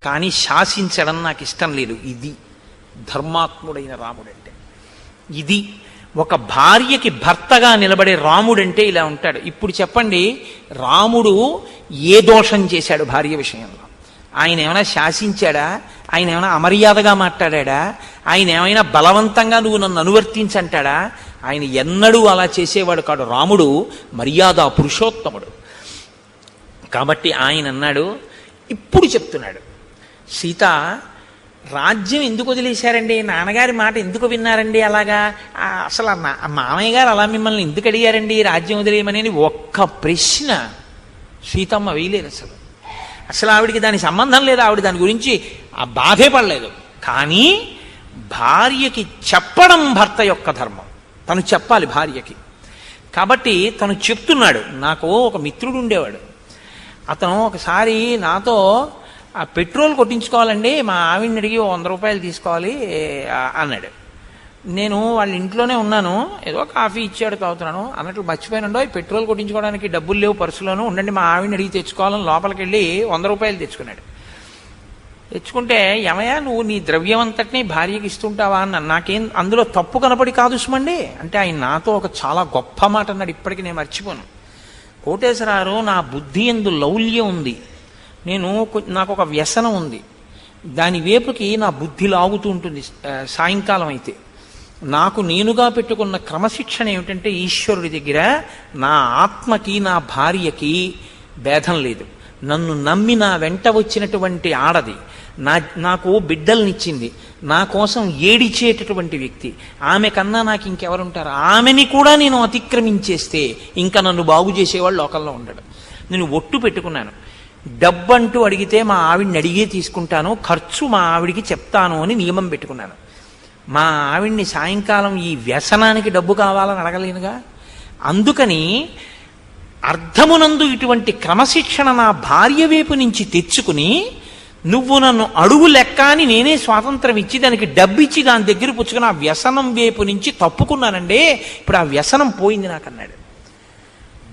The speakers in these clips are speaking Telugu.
కానీ శాసించడం నాకు ఇష్టం లేదు. ఇది ధర్మాత్ముడైన రాముడంటే. ఇది ఒక భార్యకి భర్తగా నిలబడే రాముడంటే ఇలా ఉంటాడు. ఇప్పుడు చెప్పండి, రాముడు ఏ దోషం చేశాడు భార్య విషయంలో? ఆయన ఏమైనా శాసించాడా? ఆయన ఏమైనా అమర్యాదగా మాట్లాడా? ఆయన ఏమైనా బలవంతంగా నువ్వు నన్ను అనువర్తించంటాడా? ఆయన ఎన్నడూ అలా చేసేవాడు కాడు. రాముడు మర్యాద పురుషోత్తముడు. కాబట్టి ఆయన అన్నాడు, ఇప్పుడు చెప్తున్నాడు, సీత రాజ్యం ఎందుకు వదిలేశారండి? నాన్నగారి మాట ఎందుకు విన్నారండి? అలాగా అసలు మామయ్య గారు అలా మిమ్మల్ని ఎందుకు అడిగారండి రాజ్యం వదిలేయమని ఒక్క ప్రశ్న సీతమ్మ వేయలేదు. అసలు ఆవిడికి దాని సంబంధం లేదు. ఆవిడ దాని గురించి ఆ బాధే పడలేదు. కానీ భార్యకి చెప్పడం భర్త యొక్క ధర్మం. తను చెప్పాలి భార్యకి. కాబట్టి తను చెప్తున్నాడు. నాకు ఒక మిత్రుడు ఉండేవాడు. అతను ఒకసారి నాతో ఆ పెట్రోల్ కొట్టించుకోవాలండి, మా ఆవిడని అడిగి 100 రూపాయలు తీసుకోవాలి అన్నాడు. నేను వాళ్ళ ఇంట్లోనే ఉన్నాను, ఏదో కాఫీ ఇచ్చాడు తాగుతున్నాను అన్నట్లు మర్చిపోయానండో పెట్రోల్ కొట్టించుకోవడానికి డబ్బులు లేవు పర్సులోను, ఉండండి మా ఆవిడని అడిగి తెచ్చుకోవాలని లోపలికి వెళ్ళి 100 రూపాయలు తెచ్చుకున్నాడు. తెచ్చుకుంటే, ఏమయ్యా నువ్వు నీ ద్రవ్యం అంతటినీ భార్యకి ఇస్తుంటావా అన్న. నాకేం అందులో తప్పు కనపడి కాదు సుమండి అంటే ఆయన నాతో ఒక చాలా గొప్ప మాట అన్నాడు. ఇప్పటికీ నేను మర్చిపోను. కోటేశ్వరారు, నా బుద్ధి యందు లౌల్యం ఉంది, నాకు ఒక వ్యసనం ఉంది, దాని వేపుకి నా బుద్ధి లాగుతూ ఉంటుంది సాయంకాలం అయితే. నాకు నేనుగా పెట్టుకున్న క్రమశిక్షణ ఏమిటంటే, ఈశ్వరుడి దగ్గర నా ఆత్మకి నా భార్యకి భేదం లేదు. నన్ను నమ్మి నా వెంట వచ్చినటువంటి ఆడది, నాకు బిడ్డల్నిచ్చింది, నా కోసం ఏడిచేటటువంటి వ్యక్తి, ఆమె కన్నా నాకు ఇంకెవరుంటారు? ఆమెని కూడా నేను అతిక్రమించేస్తే ఇంకా నన్ను బాగు చేసేవాళ్ళు లోకల్లో ఉండడు. నేను ఒట్టు పెట్టుకున్నాను, డబ్బంటూ అడిగితే మా ఆవిడ్ని అడిగే తీసుకుంటాను, ఖర్చు మా ఆవిడికి చెప్తాను అని నియమం పెట్టుకున్నాను. మా ఆవిడ్ని సాయంకాలం ఈ వ్యసనానికి డబ్బు కావాలని అడగలేనుగా. అందుకని అర్థమునందు ఇటువంటి క్రమశిక్షణ నా భార్య వైపు నుంచి తెచ్చుకుని, నువ్వు నన్ను అడుగు లెక్క అని నేనే స్వాతంత్రం ఇచ్చి దానికి డబ్బిచ్చి దాని దగ్గర పుచ్చుకుని ఆ వ్యసనం వైపు నుంచి తప్పుకున్నానండి. ఇప్పుడు ఆ వ్యసనం పోయింది నాకన్నాడు.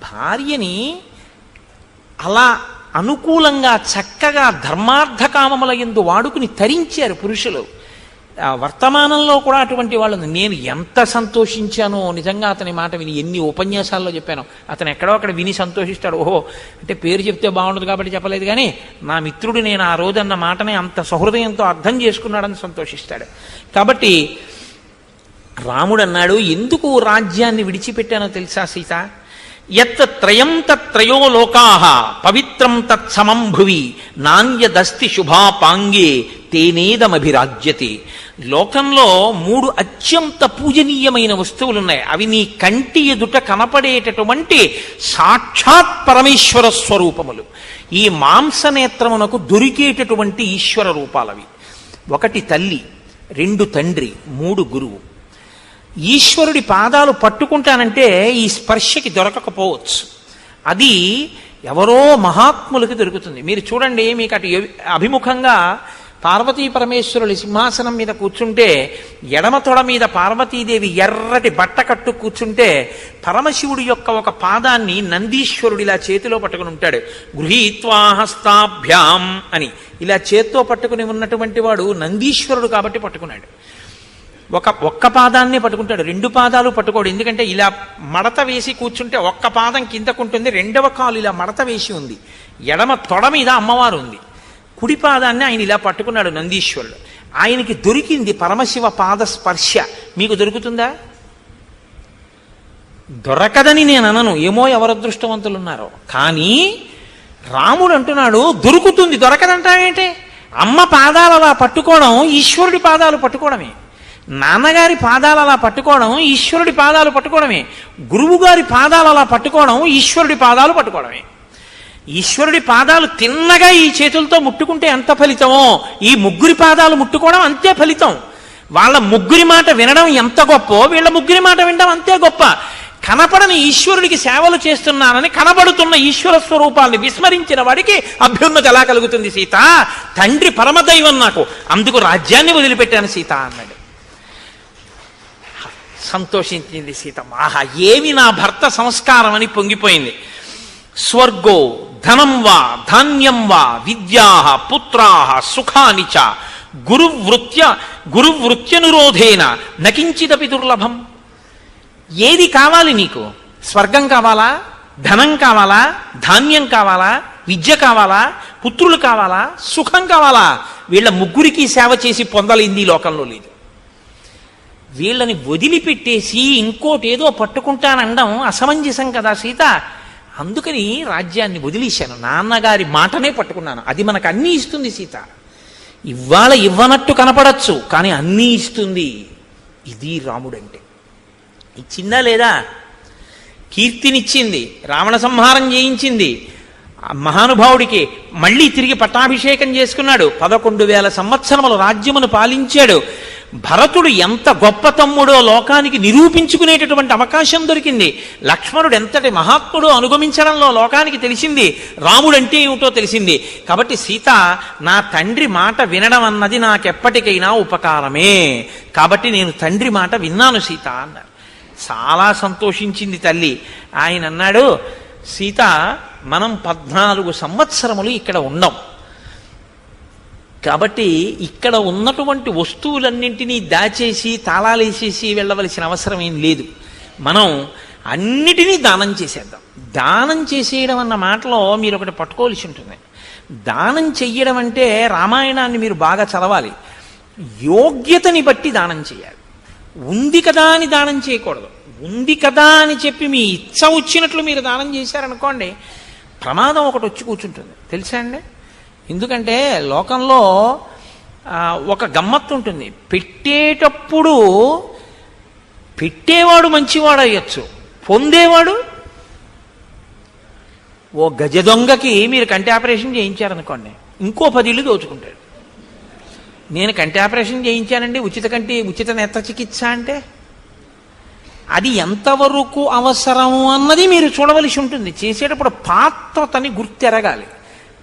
భార్యని అలా అనుకూలంగా చక్కగా ధర్మార్థ కామముల యందు వాడుకుని తరించారు పురుషులు. వర్తమానంలో కూడా అటువంటి వాళ్ళు. నేను ఎంత సంతోషించానో నిజంగా అతని మాట విని. ఎన్ని ఉపన్యాసాల్లో చెప్పాను. అతను ఎక్కడో అక్కడ విని సంతోషిస్తాడు. ఓహో అంటే పేరు చెప్తే బాగుండదు కాబట్టి చెప్పలేదు, కానీ నా మిత్రుడు నేను ఆ రోజు అన్న మాటని అంత సహృదయంతో అర్థం చేసుకున్నాడని సంతోషిస్తాడు. కాబట్టి రాముడు అన్నాడు, ఎందుకు రాజ్యాన్ని విడిచిపెట్టానో తెలుసా సీత? యత్ త్రయం తత్రయో లోకాః పవిత్రం తత్సమం భువి నాణ్యదస్తి శుభాపాంగే తేనేదమభిరాజ్యతే. లోకంలో 3 అత్యంత పూజనీయమైన వస్తువులున్నాయి. అవి నీ కంటి ఎదుట కనపడేటటువంటి సాక్షాత్ పరమేశ్వర స్వరూపములు. ఈ మాంసనేత్రమునకు దొరికేటటువంటి ఈశ్వర రూపాలవి. 1 తల్లి, 2 తండ్రి, 3 గురువు. ఈశ్వరుడి పాదాలు పట్టుకుంటానంటే ఈ స్పర్శకి దొరకకపోవచ్చు. అది ఎవరో మహాత్ములకి దొరుకుతుంది. మీరు చూడండి, మీకు అటు అభిముఖంగా పార్వతీ పరమేశ్వరులు సింహాసనం మీద కూర్చుంటే, ఎడమ తొడ మీద పార్వతీదేవి ఎర్రటి బట్ట కట్టు కూర్చుంటే, పరమశివుడి యొక్క ఒక పాదాన్ని నందీశ్వరుడు ఇలా చేతిలో పట్టుకుని ఉంటాడు. గృహీత్వా హస్తాభ్యాం అని ఇలా చేత్తో పట్టుకుని ఉన్నటువంటి వాడు నందీశ్వరుడు కాబట్టి పట్టుకున్నాడు. ఒక్క పాదాన్ని పట్టుకుంటాడు, 2 పాదాలు పట్టుకోడు. ఎందుకంటే ఇలా మడత వేసి కూర్చుంటే ఒక్క పాదం కిందకుంటుంది, 2వ కాలు ఇలా మడత వేసి ఉంది. ఎడమ తొడ మీద అమ్మవారు ఉంది. కుడి పాదాన్ని ఆయన ఇలా పట్టుకున్నాడు నందీశ్వరుడు. ఆయనకి దొరికింది పరమశివ పాద స్పర్శ. మీకు దొరుకుతుందా? దొరకదని నేను అనను, ఏమో ఎవరు అదృష్టవంతులు ఉన్నారో. కానీ రాముడు అంటున్నాడు దొరుకుతుంది. దొరకదంటావేంటే? అమ్మ పాదాలు అలా పట్టుకోవడం ఈశ్వరుడి పాదాలు పట్టుకోవడమే. నాన్నగారి పాదాలు అలా పట్టుకోవడం ఈశ్వరుడి పాదాలు పట్టుకోవడమే. గురువుగారి పాదాలు అలా పట్టుకోవడం ఈశ్వరుడి పాదాలు పట్టుకోవడమే. ఈశ్వరుడి పాదాలు తిన్నగా ఈ చేతులతో ముట్టుకుంటే ఎంత ఫలితమో, ఈ 3 పాదాలు ముట్టుకోవడం అంతే ఫలితం. వాళ్ళ 3 మాట వినడం ఎంత గొప్పో, వీళ్ళ 3 మాట వినడం అంతే గొప్ప. కనపడని ఈశ్వరుడికి సేవలు చేస్తున్నానని కనబడుతున్న ఈశ్వర స్వరూపాన్ని విస్మరించిన వాడికి అభ్యున్నతి ఎలా కలుగుతుంది సీత? తండ్రి పరమదైవం నాకు, అందుకు రాజ్యాన్ని వదిలిపెట్టాను సీత అన్నాడు. సంతోషించింది సీత. ఆహా, ఏమి నా భర్త సంస్కారం అని పొంగిపోయింది. స్వర్గో ధనం వా ధాన్యం వా విద్యా పుత్రా సుఖాని చ గురువృత్యనురోధేన నకించిదపి దుర్లభం. ఏది కావాలి నీకు? స్వర్గం కావాలా? ధనం కావాలా? ధాన్యం కావాలా? విద్య కావాలా? పుత్రులు కావాలా? సుఖం కావాలా? వీళ్ళ ముగ్గురికి సేవ చేసి పొందలేంది ఈ లోకంలో లేదు. వీళ్ళని వదిలిపెట్టేసి ఇంకోటేదో పట్టుకుంటానడం అసమంజసం కదా సీత. అందుకని రాజ్యాన్ని వదిలేశాను, నాన్నగారి మాటనే పట్టుకున్నాను. అది మనకు అన్నీ ఇస్తుంది సీత. ఇవాళ ఇవ్వనట్టు కనపడచ్చు, కానీ అన్నీ ఇస్తుంది. ఇది రాముడంటే. ఇచ్చిందా లేదా? కీర్తినిచ్చింది, రావణ సంహారం చేయించింది, మహానుభావుడికి మళ్ళీ తిరిగి పట్టాభిషేకం చేసుకున్నాడు, 11,000 సంవత్సరములు రాజ్యమును పాలించాడు. భరతుడు ఎంత గొప్ప తమ్ముడో లోకానికి నిరూపించుకునేటటువంటి అవకాశం దొరికింది. లక్ష్మణుడు ఎంతటి మహాత్ముడో అనుగమించడంలో లోకానికి తెలిసింది. రాముడంటే ఏమిటో తెలిసింది. కాబట్టి సీత, నా తండ్రి మాట వినడం అన్నది నాకెప్పటికైనా ఉపకారమే, కాబట్టి నేను తండ్రి మాట విన్నాను సీత అన్నారు. చాలా సంతోషించింది తల్లి. ఆయన అన్నాడు, సీత, మనం 14 సంవత్సరములు ఇక్కడ ఉన్నాం కాబట్టి ఇక్కడ ఉన్నటువంటి వస్తువులన్నింటినీ దాచేసి తాళాలేసేసి వెళ్ళవలసిన అవసరం ఏం లేదు. మనం అన్నిటినీ దానం చేసేద్దాం. దానం చేసేయడం అన్న మాటలో మీరు ఒకటి పట్టుకోవాల్సి ఉంటుంది. దానం చెయ్యడం అంటే రామాయణాన్ని మీరు బాగా చదవాలి. యోగ్యతని బట్టి దానం చేయాలి. ఉంది కదా అని దానం చేయకూడదు. ఉంది కదా అని చెప్పి మీ ఇచ్చ వచ్చినట్లు మీరు దానం చేశారనుకోండి, ప్రమాదం ఒకటి వచ్చి కూర్చుంటుంది. తెలుసా అండి? ఎందుకంటే లోకంలో ఒక గమ్మత్తు ఉంటుంది. పెట్టేటప్పుడు పెట్టేవాడు మంచివాడు అయ్యొచ్చు, పొందేవాడు ఓ గజ దొంగకి మీరు కంటి ఆపరేషన్ చేయించారనుకోండి, ఇంకో 10 ఇళ్ళు దోచుకుంటాడు. నేను కంటి ఆపరేషన్ చేయించానండి, ఉచిత నేత్ర చికిత్స అంటే అది ఎంతవరకు అవసరము అన్నది మీరు చూడవలసి ఉంటుంది. చేసేటప్పుడు పాత్రతని గుర్తెరగాలి.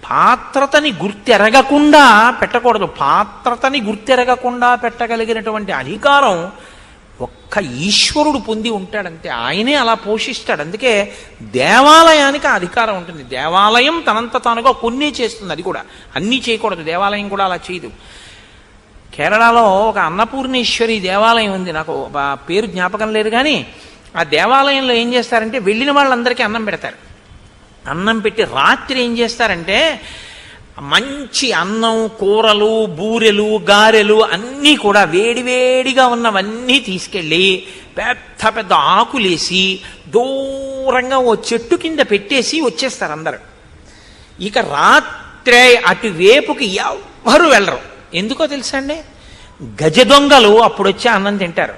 పాత్రతని గుర్తెరగకుండా పెట్టకూడదు. పాత్రతని గుర్తెరగకుండా పెట్టగలిగినటువంటి అధికారం ఒక్క ఈశ్వరుడు పొంది ఉంటాడంతే. ఆయనే అలా పోషిస్తాడు. అందుకే దేవాలయానికి ఆ అధికారం ఉంటుంది. దేవాలయం తనంత తానుగా కొన్ని చేస్తుంది. అది కూడా అన్నీ చేయకూడదు. దేవాలయం కూడా అలా చేయదు. కేరళలో ఒక అన్నపూర్ణేశ్వరి దేవాలయం ఉంది, నాకు పేరు జ్ఞాపకం లేదు, కానీ ఆ దేవాలయంలో ఏం చేస్తారంటే వెళ్ళిన వాళ్ళందరికీ అన్నం పెడతారు. అన్నం పెట్టి రాత్రి ఏం చేస్తారంటే మంచి అన్నం, కూరలు, బూరెలు, గారెలు అన్నీ కూడా వేడివేడిగా ఉన్నవన్నీ తీసుకెళ్ళి పెద్ద పెద్ద ఆకులేసి దూరంగా ఓ చెట్టు కింద పెట్టేసి వచ్చేస్తారు అందరు. ఇక రాత్రే అటువైపుకి ఎవ్వరూ వెళ్ళరు. ఎందుకో తెలుసా అండి? గజ దొంగలు అప్పుడు వచ్చి అన్నం తింటారు.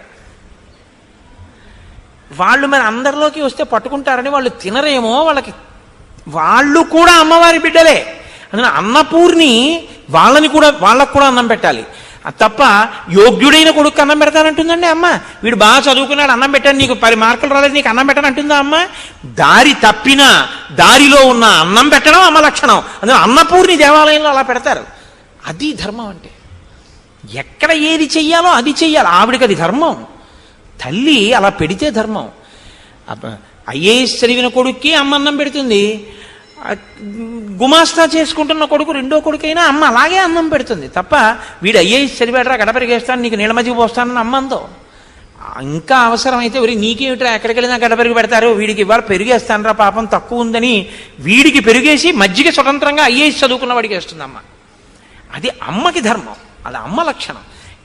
వాళ్ళు మరి అందరిలోకి వస్తే పట్టుకుంటారని వాళ్ళు తినరేమో, వాళ్ళు కూడా అమ్మవారి బిడ్డలే. అందులో అన్నపూర్ణి వాళ్ళకు కూడా అన్నం పెట్టాలి తప్ప యోగ్యుడైన కొడుకు అన్నం పెడతానంటుందండి అమ్మ. వీడు బాగా చదువుకున్నాడు, అన్నం పెట్టాను, నీకు 10 మార్కులు రాలేదు, నీకు అన్నం పెట్టాను అంటుందా అమ్మ? దారి తప్పినా దారిలో ఉన్న అన్నం పెట్టడం అమ్మ లక్షణం. అందులో అన్నపూర్ణి దేవాలయంలో అలా పెడతారు. అది ధర్మం అంటే. ఎక్కడ ఏది చెయ్యాలో అది చెయ్యాలి. ఆవిడికి అది ధర్మం. తల్లి అలా పెడితే ధర్మం. ఐఏఎస్ చదివిన కొడుక్కి అమ్మ అన్నం పెడుతుంది. గుమాస్తా చేసుకుంటున్న కొడుకు రెండో కొడుకైనా అమ్మ అలాగే అన్నం పెడుతుంది తప్ప వీడు ఐఏఎస్ చదివాడరా గడపరిగేస్తాను నీకు నీళ్ళ మజ్జిగ పోస్తానని అమ్మందో. ఇంకా అవసరమైతే నీకేమిట్రా ఎక్కడికి వెళ్ళినా గడపరిగి పెడతారు, వీడికి ఇవాళ పెరిగేస్తానరా పాపం తక్కువ ఉందని వీడికి పెరిగేసి మజ్జిగ స్వతంత్రంగా ఐఏఎస్ చదువుకున్న వాడికి వేస్తుంది అమ్మ. అది అమ్మకి ధర్మం, అది అమ్మ లక్షణం.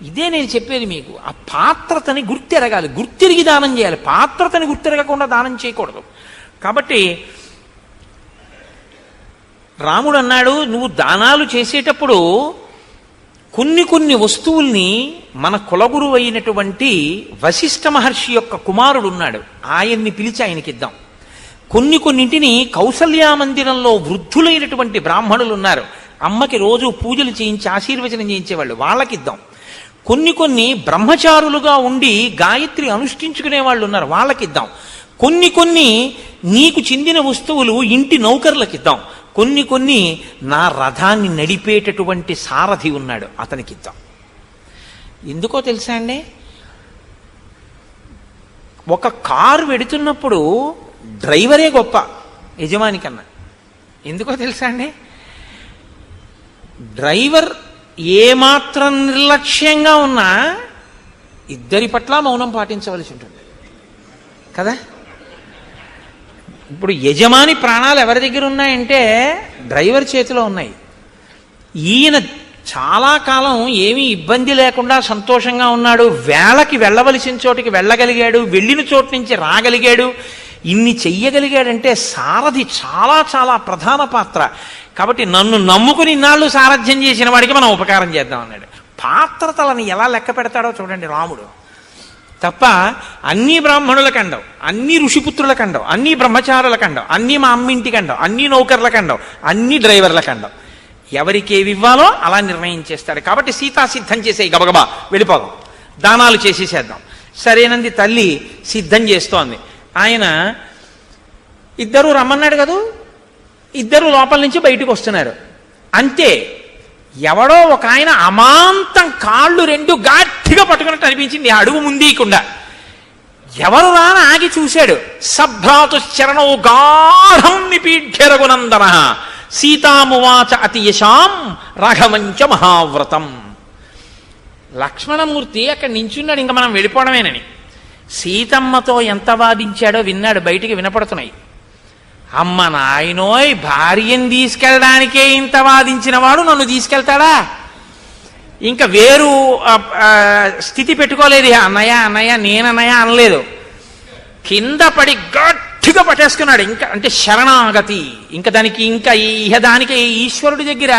ఇదే నేను చెప్పేది మీకు. ఆ పాత్రతని గుర్తెరగాలి, గుర్తిరిగి దానం చేయాలి. పాత్రతని గుర్తెరగకుండా దానం చేయకూడదు. కాబట్టి రాముడు అన్నాడు, నువ్వు దానాలు చేసేటప్పుడు కొన్ని వస్తువుల్ని మన కులగురువు అయినటువంటి వశిష్ఠ మహర్షి యొక్క కుమారుడు ఉన్నాడు, ఆయన్ని పిలిచి ఆయనకిద్దాం. కొన్నింటిని కౌసల్యా మందిరంలో వృద్ధులైనటువంటి బ్రాహ్మణులు ఉన్నారు, అమ్మకి రోజు పూజలు చేయించి ఆశీర్వచనం చేయించేవాళ్ళు, వాళ్ళకిద్దాం. కొన్ని బ్రహ్మచారులుగా ఉండి గాయత్రి అనుష్ఠించుకునే వాళ్ళు ఉన్నారు, వాళ్ళకిద్దాం. కొన్ని నీకు చెందిన వస్తువులు ఇంటి నౌకర్లకిద్దాం. కొన్ని నా రథాన్ని నడిపేటటువంటి సారథి ఉన్నాడు, అతనికిద్దాం. ఎందుకో తెలుసా అండి? ఒక కారు వెడుతున్నప్పుడు డ్రైవరే గొప్ప యజమాని కన్నా. ఎందుకో తెలుసా అండి, డ్రైవర్ ఏమాత్రం నిర్లక్ష్యంగా ఉన్నా ఇద్దరి పట్ల మౌనం పాటించవలసి ఉంటుంది కదా. ఇప్పుడు యజమాని ప్రాణాలు ఎవరి దగ్గర ఉన్నాయంటే డ్రైవర్ చేతిలో ఉన్నాయి. ఈయన చాలా కాలం ఏమీ ఇబ్బంది లేకుండా సంతోషంగా ఉన్నాడు, వేళకి వెళ్ళవలసిన చోటికి వెళ్ళగలిగాడు, వెళ్ళిన చోటు నుంచి రాగలిగాడు, ఇన్ని చెయ్యగలిగాడంటే సారథి చాలా చాలా ప్రధాన పాత్ర. కాబట్టి నన్ను నమ్ముకుని ఇన్నాళ్ళు సారథ్యం చేసిన వాడికి మనం ఉపకారం చేద్దాం అన్నాడు. పాత్రతలని ఎలా లెక్క పెడతాడో చూడండి రాముడు. తప్ప అన్ని బ్రాహ్మణుల కండం, అన్ని ఋషిపుత్రుల కండం, అన్ని బ్రహ్మచారుల కండం, అన్ని మా అమ్మింటి కండం, అన్ని నౌకర్ల కండం, అన్ని డ్రైవర్ల కండం. ఎవరికి ఏవి ఇవ్వాలో అలా నిర్ణయం చేస్తాడు. కాబట్టి సీతా సిద్ధం చేసే గబగబా వెళ్ళిపోదాం, దానాలు చేసేసేద్దాం. సరేనంది తల్లి సిద్ధం చేస్తోంది. ఆయన ఇద్దరు రమ్మన్నాడు కదూ, ఇద్దరు లోపల నుంచి బయటకు వస్తున్నారు. అంతే, ఎవడో ఒక ఆయన అమాంతం కాళ్ళు రెండు గట్టిగా పట్టుకున్నట్టు అనిపించింది అడుగు ముందీయకుండా. ఎవరు రాని ఆగి చూశాడు. సభ్రాతుశ్చరణో గాఢం నిపీఠ్య రఘునందన సీతామువాచ అతియశాం రాఘవంచ మహావ్రతం. లక్ష్మణమూర్తి అక్కడ నించున్నాడు, ఇంకా మనం వెళ్ళిపోవడమేనని. సీతమ్మతో ఎంత వాదించాడో విన్నాడు, బయటికి వినపడుతున్నాయి. అమ్మ నాయనోయ్, భార్యను తీసుకెళ్ళడానికే ఇంత వాదించిన వాడు నన్ను తీసుకెళ్తాడా? ఇంకా వేరు స్థితి పెట్టుకోలేదు. అన్నయ్య అన్నయ్య నేనన్నయ్య అనలేదు, కింద పడి గట్టిగా పట్టేసుకున్నాడు. ఇంకా అంటే శరణాగతి, ఇంకా దానికి ఇంకా దానికి ఈశ్వరుడి దగ్గర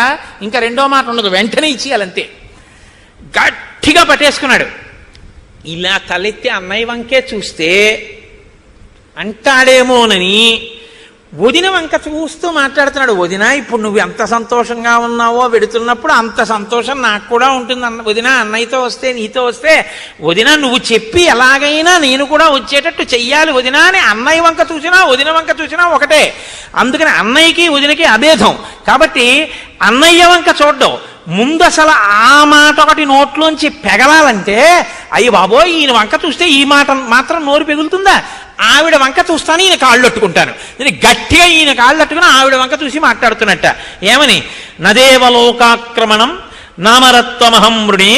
ఇంకా రెండో మాట ఉండదు, వెంటనే ఇచ్చేయాలంతే. గట్టిగా పట్టేసుకున్నాడు. ఇలా తలెత్తి అన్నయ్య వంకే చూస్తే అంటాడేమోనని వదిన వంక చూస్తూ మాట్లాడుతున్నాడు. వదిన, ఇప్పుడు నువ్వు ఎంత సంతోషంగా ఉన్నావో వెడుతున్నప్పుడు అంత సంతోషం నాకు కూడా ఉంటుంది వదిన. అన్నయ్యతో వస్తే, నీతో వస్తే వదిన నువ్వు చెప్పి ఎలాగైనా నేను కూడా వచ్చేటట్టు చెయ్యాలి వదిన అని అన్నయ్య వంక చూసినా వదిన వంక చూసినా ఒకటే. అందుకని అన్నయ్యకి వదినకి అభేదం. కాబట్టి అన్నయ్య వంక చూడ్డం ముందు అసలు ఆ మాట ఒకటి నోట్లోంచి పెగలాలంటే, అయ్యి బాబోయ్ ఈయన వంక చూస్తే ఈ మాట మాత్రం నోరు పెగులుతుందా, ఆవిడ వంక చూస్తాను ఈయన కాళ్ళు అట్టుకుంటాను. నేను గట్టిగా ఈయన కాళ్ళు అట్టుకుని ఆవిడ వంక చూసి మాట్లాడుతున్నట్ట. ఏమని? నదేవలోకాక్రమణం నామరత్వమహం మృణే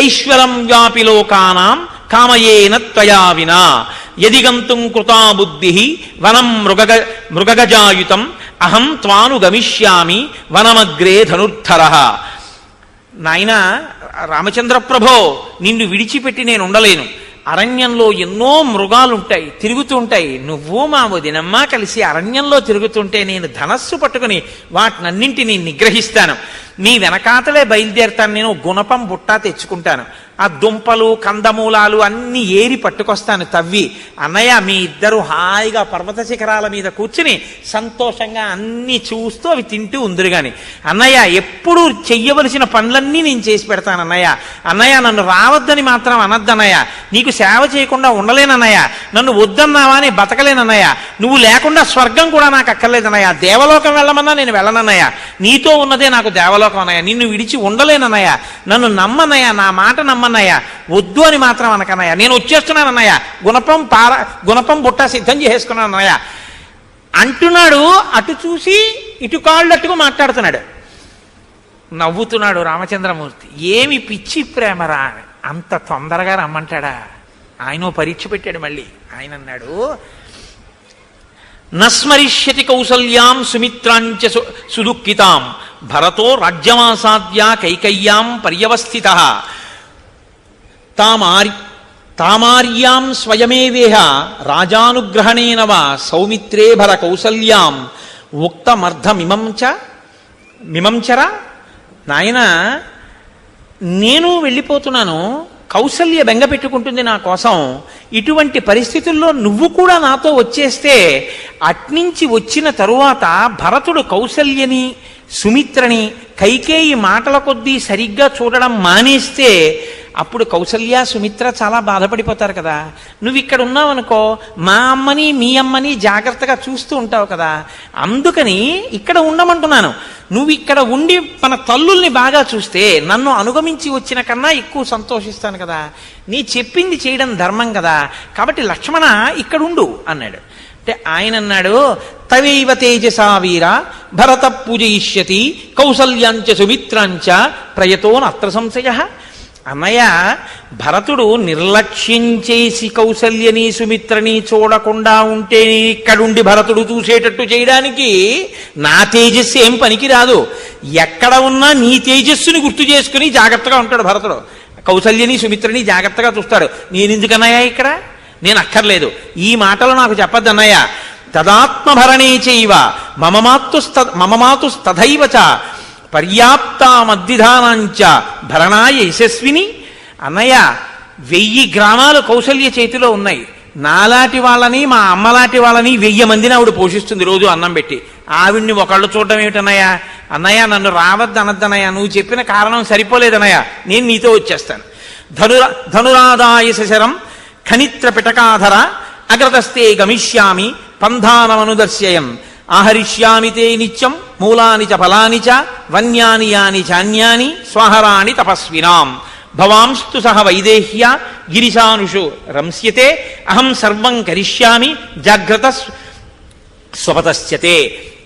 ఐశ్వరం వ్యాపి లోకానాం కామయేన త్వయా వినా యదిగంతుం కృతా బుద్ధి వనం మృగగజాయుతం అహం త్వాను గమిష్యామి వనమగ్రే ధనుర్ధరః. నాయన రామచంద్ర ప్రభో, నిన్ను విడిచిపెట్టి నేను ఉండలేను. అరణ్యంలో ఎన్నో మృగాలుంటాయి, తిరుగుతూ ఉంటాయి. నువ్వు మా వదినమ్మ కలిసి అరణ్యంలో తిరుగుతుంటే నేను ధనస్సు పట్టుకుని వాటినన్నింటినీ నిగ్రహిస్తాను. నీ వెనకాతలే బయలుదేరుతాను. నేను గుణపం బుట్ట తెచ్చుకుంటాను. ఆ దుంపలు కందమూలాలు అన్ని ఏరి పట్టుకొస్తాను తవ్వి. అన్నయ్య మీ ఇద్దరు హాయిగా పర్వత శిఖరాల మీద కూర్చుని సంతోషంగా అన్ని చూస్తూ అవి తింటూ ఉందిరు గాని. అన్నయ్య ఎప్పుడు చెయ్యవలసిన పనులన్నీ నేను చేసి పెడతాను అన్నయ్య. అన్నయ్య నన్ను రావద్దని మాత్రం అనద్దన్నయ్య. నీకు సేవ చేయకుండా ఉండలేనన్నయ్య. నన్ను వద్దన్నావా అని బతకలేనన్నయ్య. నువ్వు లేకుండా స్వర్గం కూడా నాకు అక్కర్లేదన్నయ్య. దేవలోకం వెళ్ళమన్నా నేను వెళ్ళనన్నయ్య. నీతో ఉన్నదే నాకు దేవలోకం అన్నయ్య. నిన్ను విడిచి ఉండలేనన్నయ్య. నన్ను నమ్మన్నయ్య, నా మాట నమ్మన్నయ్య. వద్దు అని మాత్రం అనకన్నయ్య. నేను వచ్చేస్తున్నానన్నయ్య. గుణపం బుట్ట సిద్ధం చేసుకున్నాను అన్నయ్య అంటున్నాడు. అటు చూసి ఇటు కాళ్ళట్టుకు మాట్లాడుతున్నాడు. నవ్వుతున్నాడు రామచంద్రమూర్తి. ఏమి పిచ్చి ప్రేమరా, అంత తొందరగా రమ్మంటాడా? ఆయన పరీక్ష పెట్టాడు మళ్ళీ. ఆయన అన్నాడు, నస్మరిష్యతి కౌసల్యాం సుమిత్రాంచ సుదుఃఖితాం భరతో రాజ్యమాసాద్య కైకయ్యాం పర్యవస్థితః తామార్యాం స్వయమేవేహ రాజానుగ్రహణేన వా సౌమిత్రే భర కౌసల్యాం ఉక్తమర్థమిమంచర. నాయన, నేను వెళ్ళిపోతున్నాను, కౌసల్య బెంగ పెట్టుకుంటుంది నా కోసం. ఇటువంటి పరిస్థితుల్లో నువ్వు కూడా నాతో వచ్చేస్తే, అట్నుంచి వచ్చిన తరువాత భరతుడు కౌసల్యని సుమిత్రని కైకేయి మాటల కొద్దీ సరిగ్గా చూడడం మానేస్తే అప్పుడు కౌసల్య సుమిత్ర చాలా బాధపడిపోతారు కదా. నువ్వు ఇక్కడ ఉన్నావనుకో, మా అమ్మని మీ అమ్మని జాగ్రత్తగా చూస్తూ ఉంటావు కదా. అందుకని ఇక్కడ ఉండమంటున్నాను. నువ్వు ఇక్కడ ఉండి మన తల్లుల్ని బాగా చూస్తే నన్ను అనుగమించి వచ్చిన కన్నా ఎక్కువ సంతోషిస్తాను కదా. నీ చెప్పింది చేయడం ధర్మం కదా. కాబట్టి లక్ష్మణ ఇక్కడుండు అన్నాడు. అంటే ఆయన అన్నాడు, తవైవ తేజసా వీర భరత పూజయిష్యతి కౌసల్యాంచ సుమిత్రాంచ ప్రయతో నత్ర సంశయ. అన్నయ్య, భరతుడు నిర్లక్ష్యం చేసి కౌసల్యని సుమిత్రని చూడకుండా ఉంటే ఇక్కడుండి భరతుడు చూసేటట్టు చేయడానికి నా తేజస్సు ఏం పనికిరాదు. ఎక్కడ ఉన్నా నీ తేజస్సుని గుర్తు చేసుకుని జాగ్రత్తగా ఉంటాడు భరతుడు. కౌసల్యని సుమిత్రని జాగ్రత్తగా చూస్తాడు. నేనెందుకన్నయ్యా ఇక్కడ, నేను అక్కర్లేదు, ఈ మాటలు నాకు చెప్పద్దు అన్నయ్య. తదాత్మభరణే చైవ మమమాతు తథైవ చ పర్యాప్తామద్విధానాంచ భరణాయ యశస్విని. అన్నయ్య, 1000 గ్రామాలు కౌసల్య చేతిలో ఉన్నాయి. నాలాంటి వాళ్ళని మా అమ్మలాంటి వాళ్ళని 1000 మందిని ఆవిడ పోషిస్తుంది రోజు అన్నం పెట్టి. ఆవిడ్ని ఒకళ్ళు చూడడం ఏమిటన్నయ్య? అన్నయ్య, నన్ను రావద్దు అనద్దన్నయ్య, నువ్వు చెప్పిన కారణం సరిపోలేదన్నయ్య, నేను నీతో వచ్చేస్తాను. ధనురాదాయ శశరం ఖనిత్ర పిటకాధర అగ్రతస్తే గమిష్యామి పంధానమనుదర్శయం ఆహరిష్యామి తే నిత్యం మూలాని చ ఫలాని చ వన్యాని యాని చాన్యాని స్వహరాణి తపస్వినాం భవాంస్తు సహ వైదేహ్య గిరిశానుషు రంస్యతే అహం సర్వం కరిష్యామి జాగ్రత్త స్వపతశ్చతే.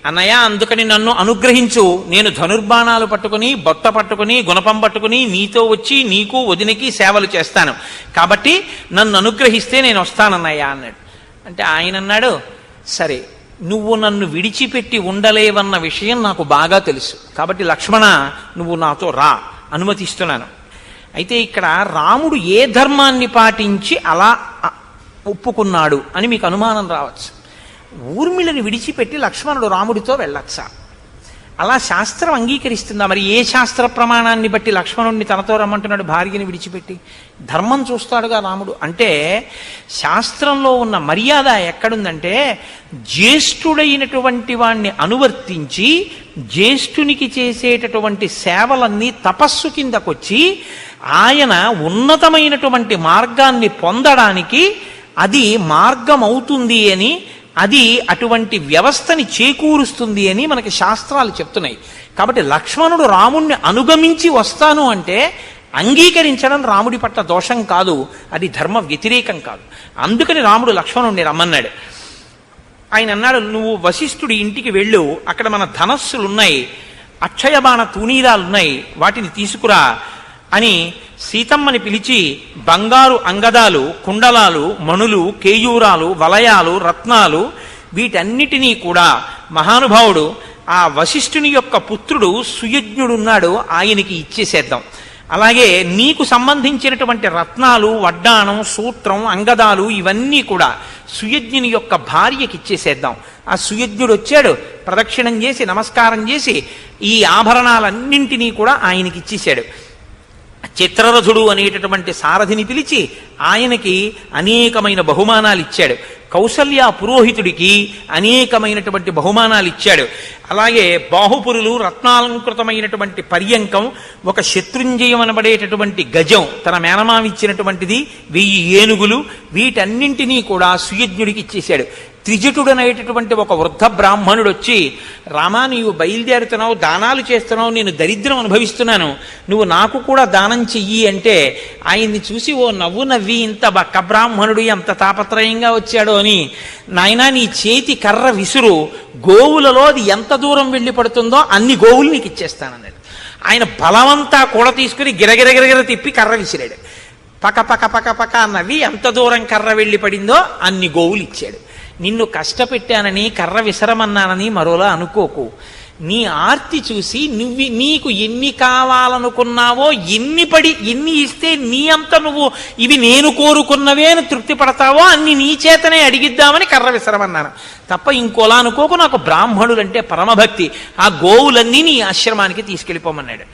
అన్నయ్య, అందుకని నన్ను అనుగ్రహించు. నేను ధనుర్బాణాలు పట్టుకుని బొట్ట పట్టుకుని గుణపం పట్టుకుని నీతో వచ్చి నీకు వదినికి సేవలు చేస్తాను. కాబట్టి నన్ను అనుగ్రహిస్తే నేను వస్తానన్నయ్య అన్నాడు. అంటే ఆయన అన్నాడు, సరే, నువ్వు నన్ను విడిచిపెట్టి ఉండలేవన్న విషయం నాకు బాగా తెలుసు. కాబట్టి లక్ష్మణ, నువ్వు నాతో రా, అనుమతిస్తున్నాను. అయితే ఇక్కడ రాముడు ఏ ధర్మాన్ని పాటించి అలా ఒప్పుకున్నాడు అని మీకు అనుమానం రావచ్చు. ఊర్మిళని విడిచిపెట్టి లక్ష్మణుడు రాముడితో వెళ్ళొచ్చా? అలా శాస్త్రం అంగీకరిస్తుందా? మరి ఏ శాస్త్ర ప్రమాణాన్ని బట్టి లక్ష్మణుడిని తనతో రమ్మంటున్నాడు భార్యని విడిచిపెట్టి? ధర్మం చూస్తాడుగా రాముడు. అంటే శాస్త్రంలో ఉన్న మర్యాద ఎక్కడుందంటే, జ్యేష్ఠుడైనటువంటి వాణ్ణి అనువర్తించి జ్యేష్ఠునికి చేసేటటువంటి సేవలన్నీ తపస్సు కిందకొచ్చి ఆయన ఉన్నతమైనటువంటి మార్గాన్ని పొందడానికి అది మార్గం అవుతుంది అని, అది అటువంటి వ్యవస్థని చేకూరుస్తుంది అని మనకి శాస్త్రాలు చెప్తున్నాయి. కాబట్టి లక్ష్మణుడు రాముణ్ణి అనుగమించి వస్తాను అంటే అంగీకరించడం రాముడి పట్ల దోషం కాదు, అది ధర్మ వ్యతిరేకం కాదు. అందుకని రాముడు లక్ష్మణుడిని రమ్మన్నాడు. ఆయన అన్నాడు, నువ్వు వశిష్ఠుడి ఇంటికి వెళ్ళు, అక్కడ మన ధనస్సులున్నాయి, అక్షయబాణ తూణీరాలున్నాయి, వాటిని తీసుకురా అని సీతమ్మని పిలిచి బంగారు అంగదాలు, కుండలాలు, మణులు, కేయూరాలు, వలయాలు, రత్నాలు వీటన్నిటినీ కూడా మహానుభావుడు ఆ వశిష్ఠుని యొక్క పుత్రుడు సుయజ్ఞుడున్నాడు, ఆయనకి ఇచ్చేసేద్దాం. అలాగే నీకు సంబంధించినటువంటి రత్నాలు, వడ్డాణం, సూత్రం, అంగదాలు ఇవన్నీ కూడా సుయజ్ఞుని యొక్క భార్యకి ఇచ్చేసేద్దాం. ఆ సుయజ్ఞుడు వచ్చాడు, ప్రదక్షిణం చేసి నమస్కారం చేసి ఈ ఆభరణాలన్నింటినీ కూడా ఆయనకి ఇచ్చేశాడు. చిత్రరథుడు అనేటటువంటి సారథిని పిలిచి ఆయనకి అనేకమైన బహుమానాలు ఇచ్చాడు. కౌసల్య పురోహితుడికి అనేకమైనటువంటి బహుమానాలు ఇచ్చాడు. అలాగే బాహుపురులు, రత్నాలంకృతమైనటువంటి పర్యంకం, ఒక శత్రుంజయం అనబడేటటువంటి గజం తన మేనమామ ఇచ్చినటువంటిది, 1000 ఏనుగులు, వీటన్నింటినీ కూడా సుయజ్ఞుడికి ఇచ్చేశాడు. త్రిజటుడనేటటువంటి ఒక వృద్ధ బ్రాహ్మణుడు వచ్చి, రామా, నీవు బయలుదేరుతున్నావు, దానాలు చేస్తున్నావు, నేను దరిద్రం అనుభవిస్తున్నాను, నువ్వు నాకు కూడా దానం చెయ్యి అంటే ఆయన్ని చూసి ఓ నవ్వు నవ్వి, ఇంత బక్క బ్రాహ్మణుడు ఎంత తాపత్రయంగా వచ్చాడో అని, నాయనా నీ చేతి కర్ర విసురు, గోవులలో అది ఎంత దూరం వెళ్ళి పడుతుందో అన్ని గోవులు నీకు ఇచ్చేస్తానన్నాడు. ఆయన బలమంతా కూడా తీసుకుని గిరగిరగిరగిర తిప్పి కర్ర విసిరాడు. పక పక పక పక అన్నవి ఎంత దూరం కర్ర వెళ్ళి పడిందో అన్ని గోవులు ఇచ్చాడు. నిన్ను కష్టపెట్టానని, కర్ర విసరమన్నానని మరోలా అనుకోకు. నీ ఆర్తి చూసి నీకు ఎన్ని కావాలనుకున్నావో ఎన్ని ఇస్తే నీ అంత నువ్వు ఇవి నేను కోరుకున్నవే అని తృప్తి పడతావో అన్ని నీ చేతనే అడిగిద్దామని కర్ర విసరమన్నాను తప్ప ఇంకోలా అనుకోకు. నాకు బ్రాహ్మణులంటే పరమభక్తి, ఆ గోవులన్నీ నీ ఆశ్రమానికి తీసుకెళ్ళిపోమన్నాడు.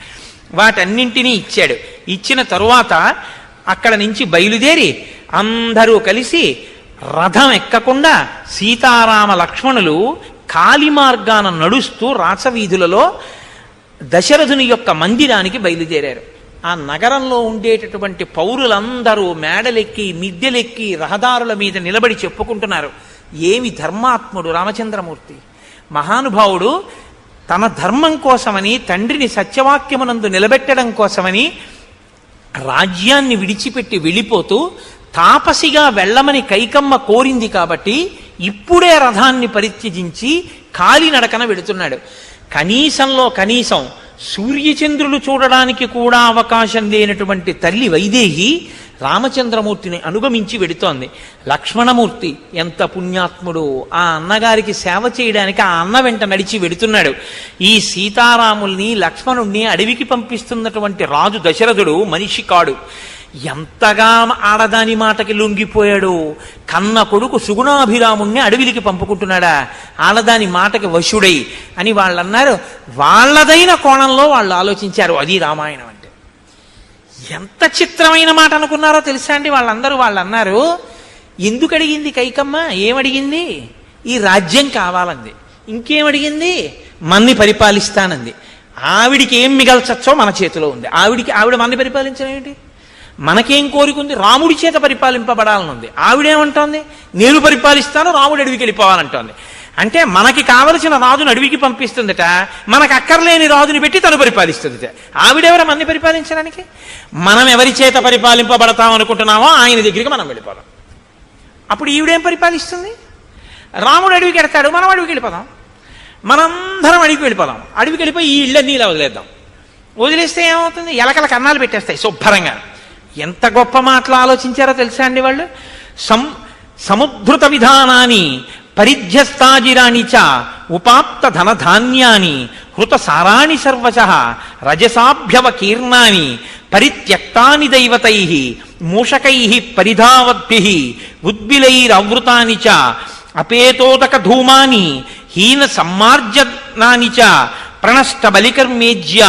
వాటన్నింటినీ ఇచ్చాడు. ఇచ్చిన తరువాత అక్కడ నుంచి బయలుదేరి అందరూ కలిసి రథం ఎక్కకుండా సీతారామ లక్ష్మణులు కాలి మార్గాన నడుస్తూ రాచవీధులలో దశరథుని యొక్క మందిరానికి బయలుదేరారు. ఆ నగరంలో ఉండేటటువంటి పౌరులందరూ మేడలెక్కి, మిద్దెలెక్కి, రహదారుల మీద నిలబడి చెప్పుకుంటున్నారు, ఏమి ధర్మాత్ముడు రామచంద్రమూర్తి, మహానుభావుడు తన ధర్మం కోసమని, తండ్రిని సత్యవాక్యమునందు నిలబెట్టడం కోసమని రాజ్యాన్ని విడిచిపెట్టి వెళ్ళిపోతూ తాపసిగా వెళ్ళమని కైకమ్మ కోరింది కాబట్టి ఇప్పుడే రథాన్ని పరిత్యజించి కాలినడకన వెడుతున్నాడు. కనీసంలో కనీసం సూర్యచంద్రులు చూడడానికి కూడా అవకాశం లేనటువంటి తల్లి వైదేహి రామచంద్రమూర్తిని అనుగమించి వెడుతోంది. లక్ష్మణమూర్తి ఎంత పుణ్యాత్ముడు, ఆ అన్నగారికి సేవ చేయడానికి ఆ అన్న వెంట నడిచి వెడుతున్నాడు. ఈ సీతారాముల్ని లక్ష్మణుణ్ణి అడవికి పంపిస్తున్నటువంటి రాజు దశరథుడు మనిషి కాడు. ఎంతగా ఆడదాని మాటకి లొంగిపోయాడు. కన్న కొడుకు సుగుణాభిరాముణ్ణి అడవిలికి పంపుకుంటున్నాడా ఆడదాని మాటకి వశుడై అని వాళ్ళు అన్నారు. వాళ్ళదైన కోణంలో వాళ్ళు ఆలోచించారు. అది రామాయణం అంటే. ఎంత చిత్రమైన మాట అనుకున్నారో తెలుసా అండి వాళ్ళందరూ. వాళ్ళు అన్నారు, ఎందుకు అడిగింది కైకమ్మ? ఏమడిగింది? ఈ రాజ్యం కావాలంది. ఇంకేమడిగింది? మన్ని పరిపాలిస్తానంది. ఆవిడికి ఏం మిగల్చచ్చో మన చేతిలో ఉంది. ఆవిడ మన్ని పరిపాలించడం ఏంటి? మనకేం కోరికుంది? రాముడి చేత పరిపాలింపబడాలనుంది. ఆవిడేమంటోంది? నేను పరిపాలిస్తాను, రాముడు అడవికి వెళ్ళిపోవాలంటోంది. అంటే మనకి కావలసిన రాజును అడవికి పంపిస్తుందట, మనకు అక్కర్లేని రాజుని పెట్టి తను పరిపాలిస్తుందట. ఆవిడెవరు మన్ని పరిపాలించడానికి? మనం ఎవరి చేత పరిపాలింపబడతాం అనుకుంటున్నామో ఆయన దగ్గరికి మనం వెళ్ళిపోదాం. అప్పుడు ఈవిడేం పరిపాలిస్తుంది? రాముడు అడవికి వెడతాడు, మనం అడవికి వెళ్ళిపోదాం. మనందరం అడవికి వెళ్ళిపోదాం. అడవికి వెళ్ళిపోయి ఈ ఇళ్ళన్నీ ఇలా వదిలేద్దాం. వదిలేస్తే ఏమవుతుంది? ఎలకల కన్నాలు పెట్టేస్తాయి శుభ్రంగా. ఎంత గొప్ప మాటలు ఆలోచించారో తెలుసా అండి వాళ్ళు. సముద్ధృత విధానాన్ని పరిధ్యస్తాజిరాణి చ ఉపాప్త ధనధాన్యాని హృత సారాణి సర్వశ రజసాభ్యవకీర్ణాని పరిత్యక్తాని దైవతై మూషకై పరిధావద్భి ఉద్బిలైరవృతాని చ అపేతోదక ధూమాని హీన సమ్మార్జనాని చ ప్రణష్ట బలికర్మేజ్య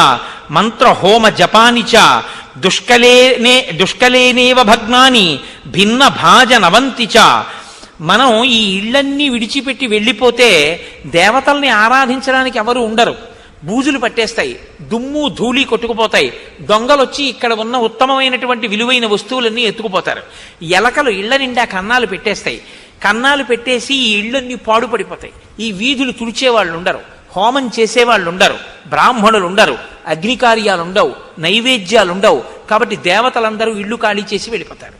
మంత్రహోమ జపాని చ దుష్కలేనేవ భగ్నాని భిన్న భాజ నవంతి చ. మనం ఈ ఇళ్లన్నీ విడిచిపెట్టి వెళ్ళిపోతే దేవతల్ని ఆరాధించడానికి ఎవరు ఉండరు. బూజులు పట్టేస్తాయి, దుమ్ము ధూళి కొట్టుకుపోతాయి. దొంగలు వచ్చి ఇక్కడ ఉన్న ఉత్తమమైనటువంటి విలువైన వస్తువులన్నీ ఎత్తుకుపోతారు. ఎలకలు ఇళ్ల నిండా కన్నాలు పెట్టేస్తాయి. కన్నాలు పెట్టేసి ఈ ఇళ్లన్నీ పాడుపడిపోతాయి. ఈ వీధులు తుడిచేవాళ్ళు ఉండరు, హోమం చేసేవాళ్ళు ఉండరు, బ్రాహ్మణులు ఉండరు, అగ్నికార్యాలు ఉండవు, నైవేద్యాలు ఉండవు. కాబట్టి దేవతలందరూ ఇళ్ళు ఖాళీ చేసి వెళ్ళిపోతారు.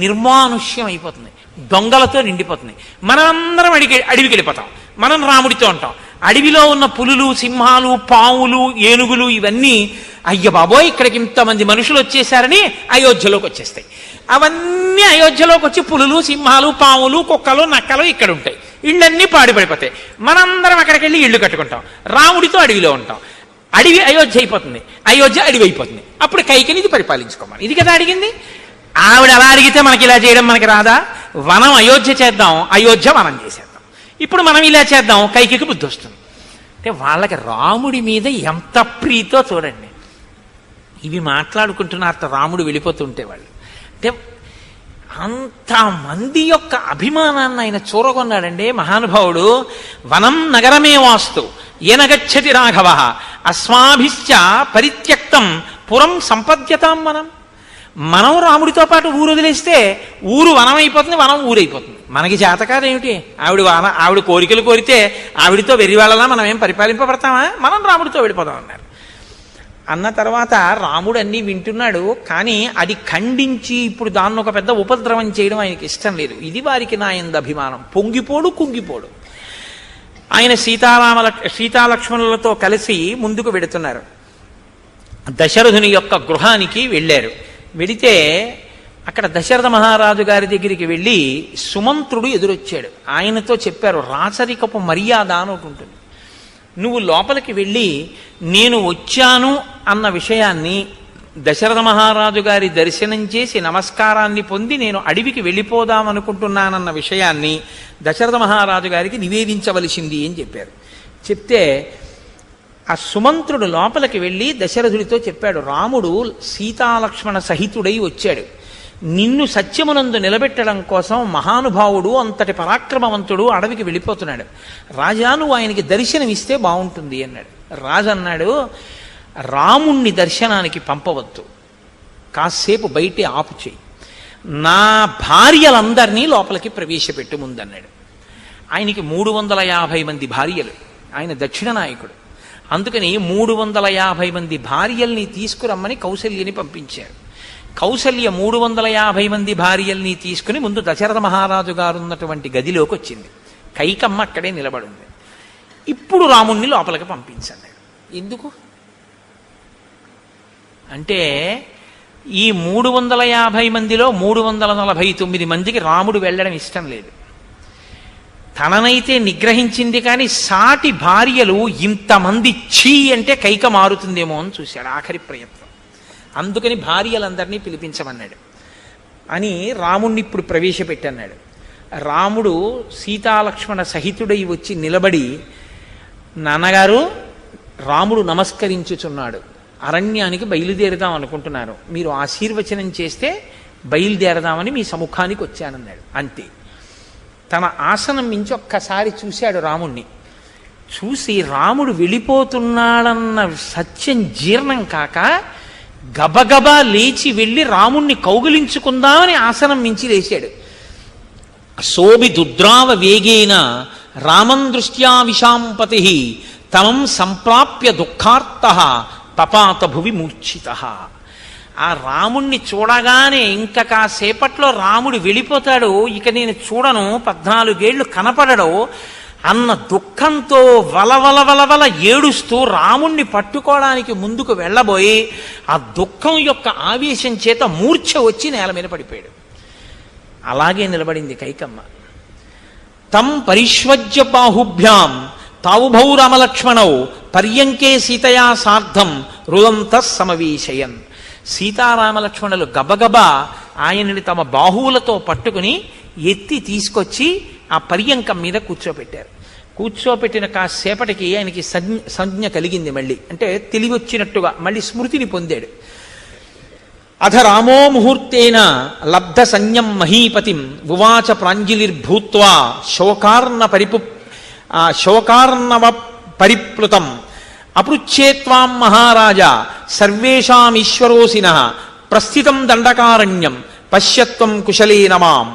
నిర్మానుష్యం అయిపోతుంది, దొంగలతో నిండిపోతుంది. మనమందరం అడవికి వెళ్ళిపోతాం. మనం రాముడితో ఉంటాం. అడవిలో ఉన్న పులులు, సింహాలు, పావులు, ఏనుగులు ఇవన్నీ అయ్య బాబోయ్ ఇక్కడికి ఇంతమంది మనుషులు వచ్చేసారని అయోధ్యలోకి వచ్చేస్తాయి. అవన్నీ అయోధ్యలోకి వచ్చి పులులు, సింహాలు, పావులు, కుక్కలు, నక్కలు ఇక్కడ ఉంటాయి. ఇళ్ళన్నీ పాడుపడిపోతాయి. మనందరం అక్కడికి వెళ్ళి ఇళ్ళు కట్టుకుంటాం. రాముడితో అడవిలో ఉంటాం. అడవి అయోధ్య అయిపోతుంది, అయోధ్య అడవి అయిపోతుంది. అప్పుడు కైకిని ఇది పరిపాలించుకోమని. ఇది కదా అడిగింది. ఆవిడ అలా అడిగితే మనకి ఇలా చేయడం మనకి రాదా? వనం అయోధ్య చేద్దాం, అయోధ్య వనం చేసేద్దాం. ఇప్పుడు మనం ఇలా చేద్దాం, కైకికి బుద్ధి వస్తుంది. అంటే వాళ్ళకి రాముడి మీద ఎంత ప్రీతో చూడండి. ఇవి మాట్లాడుకుంటున్నారట రాముడు వెళ్ళిపోతుంటే వాళ్ళు. అంటే అంతమంది యొక్క అభిమానాన్ని ఆయన చూరగొన్నాడండి మహానుభావుడు. వనం నగరమే వాస్తు ఏనగచ్చతి రాఘవ అస్మాభిశ్చ పరిత్యక్తం పురం సంపద్యతాం. మనం రాముడితో పాటు ఊరు వదిలేస్తే ఊరు వనం అయిపోతుంది, వనం ఊరైపోతుంది. మనకి చేతకాదేమిటి? ఆవిడ కోరికలు కోరితే ఆవిడితో వెర్రివాళ్ళలా మనం ఏం పరిపాలింపబడతామా? మనం రాముడితో వెళ్ళిపోదాం అన్నారు. అన్న తర్వాత రాముడు అన్నీ వింటున్నాడు. కానీ అది ఖండించి ఇప్పుడు దాన్ని ఒక పెద్ద ఉపద్రవం చేయడం ఆయనకి ఇష్టం లేదు. ఇది వారికి నా యందు అభిమానం. పొంగిపోడు కుంగిపోడు. ఆయన సీతాలక్ష్మణులతో కలిసి ముందుకు వెడుతున్నారు. దశరథుని యొక్క గృహానికి వెళ్ళారు. వెడితే అక్కడ దశరథ మహారాజు గారి దగ్గరికి వెళ్ళి సుమంత్రుడు ఎదురొచ్చాడు. ఆయనతో చెప్పారు, రాచరికపు మర్యాద అని ఒకటి ఉంటుంది. నువ్వు లోపలికి వెళ్ళి నేను వచ్చాను అన్న విషయాన్ని దశరథ మహారాజు గారి దర్శనం చేసి నమస్కారాన్ని పొంది నేను అడవికి వెళ్ళిపోదామనుకుంటున్నానన్న విషయాన్ని దశరథ మహారాజు గారికి నివేదించవలసింది అని చెప్పారు. చెప్తే ఆ సుమంత్రుడు లోపలికి వెళ్ళి దశరథుడితో చెప్పాడు, రాముడు సీతాలక్ష్మణ సహితుడై వచ్చాడు. నిన్ను సత్యమునందు నిలబెట్టడం కోసం మహానుభావుడు, అంతటి పరాక్రమవంతుడు అడవికి వెళ్ళిపోతున్నాడు. రాజా నువ్వు ఆయనకి దర్శనం ఇస్తే బాగుంటుంది అన్నాడు. రాజు అన్నాడు, రాముణ్ణి దర్శనానికి పంపవద్దు, కాసేపు బయటే ఆపు చేయి, నా భార్యలందరినీ లోపలికి ప్రవేశపెట్టు ముందన్నాడు. ఆయనకి 350 మంది భార్యలు. ఆయన దక్షిణ నాయకుడు. అందుకని 350 మంది భార్యల్ని తీసుకురమ్మని కౌసల్యని పంపించారు. కౌసల్య 350 మంది భార్యల్ని తీసుకుని ముందు దశరథ మహారాజు గారు ఉన్నటువంటి గదిలోకి వచ్చింది. కైకమ్మ అక్కడే నిలబడింది. ఇప్పుడు రాముణ్ణి లోపలికి పంపించండి. ఎందుకు అంటే ఈ 350 మందిలో 349 మందికి రాముడు వెళ్ళడం ఇష్టం లేదు. తననైతే నిగ్రహించింది కానీ సాటి భార్యలు ఇంతమంది ఛీ అంటే కైక మారుతుందేమో అని చూశాడు ఆఖరి ప్రయత్నం. అందుకని భార్యలందరినీ పిలిపించమన్నాడు. అని రాముణ్ణి ఇప్పుడు ప్రవేశపెట్టన్నాడు. రాముడు సీతాలక్ష్మణ సహితుడై వచ్చి నిలబడి, నాన్నగారు రాముడు నమస్కరించుచున్నాడు, అరణ్యానికి బయలుదేరుదాం అనుకుంటున్నారు, మీరు ఆశీర్వచనం చేస్తే బయలుదేరదామని మీ సముఖానికి వచ్చానన్నాడు. అంతే. తన ఆసనం మించి ఒక్కసారి చూశాడు రాముణ్ణి. చూసి రాముడు వెళ్ళిపోతున్నాడన్న సత్యం జీర్ణం కాక గబగబా లేచి వెళ్ళి రాముణ్ణి కౌగిలించుకుందామని ఆసనం మించి లేచాడు. సోభి దుద్రావ వేగేన రామం దృష్ట్యా విశాంపతి తమం సంప్రాప్య దుఃఖార్త పపాత భువి మూర్ఛిత. ఆ రాముణ్ణి చూడగానే ఇంకా కాసేపట్లో రాముడు వెళ్ళిపోతాడు, ఇక నేను చూడను, 14 ఏళ్ళు కనపడడు అన్న దుఃఖంతో వలవల ఏడుస్తూ రాముణ్ణి పట్టుకోవడానికి ముందుకు వెళ్ళబోయి ఆ దుఃఖం యొక్క ఆవేశం చేత మూర్ఛ వచ్చి నేల మీద పడిపోయాడు. అలాగే నిలబడింది కైకమ్మ. తం పరిష్వజ్య బాహుభ్యాం తావుభౌ రామలక్ష్మణౌ పర్యంకే సీతయా సార్ధం రుదంత సమవేశయన్. సీతారామలక్ష్మణులు గబగబా ఆయనని తమ బాహువులతో పట్టుకుని ఎత్తి తీసుకొచ్చి ఆ పర్యంకం మీద కూర్చోపెట్టారు. కూర్చోపెట్టిన కాసేపటికి ఆయనకి సంజ్ఞ కలిగింది. మళ్ళీ అంటే తెలివొచ్చినట్టుగా మళ్ళీ స్మృతిని పొందాడు. అథ రామో ముహూర్తేన లబ్ధ సంజ్ఞం మహీపతిం ఉవాచ ప్రాంజలిర్భూత్వా శోకార్ణవ పరిప్లుతం అపృచ్ఛేత్వాం మహారాజా సర్వేషామీశ్వరోసినః ప్రస్థితం దండకారణ్యం పశ్యత్వం కుశలేన మాం.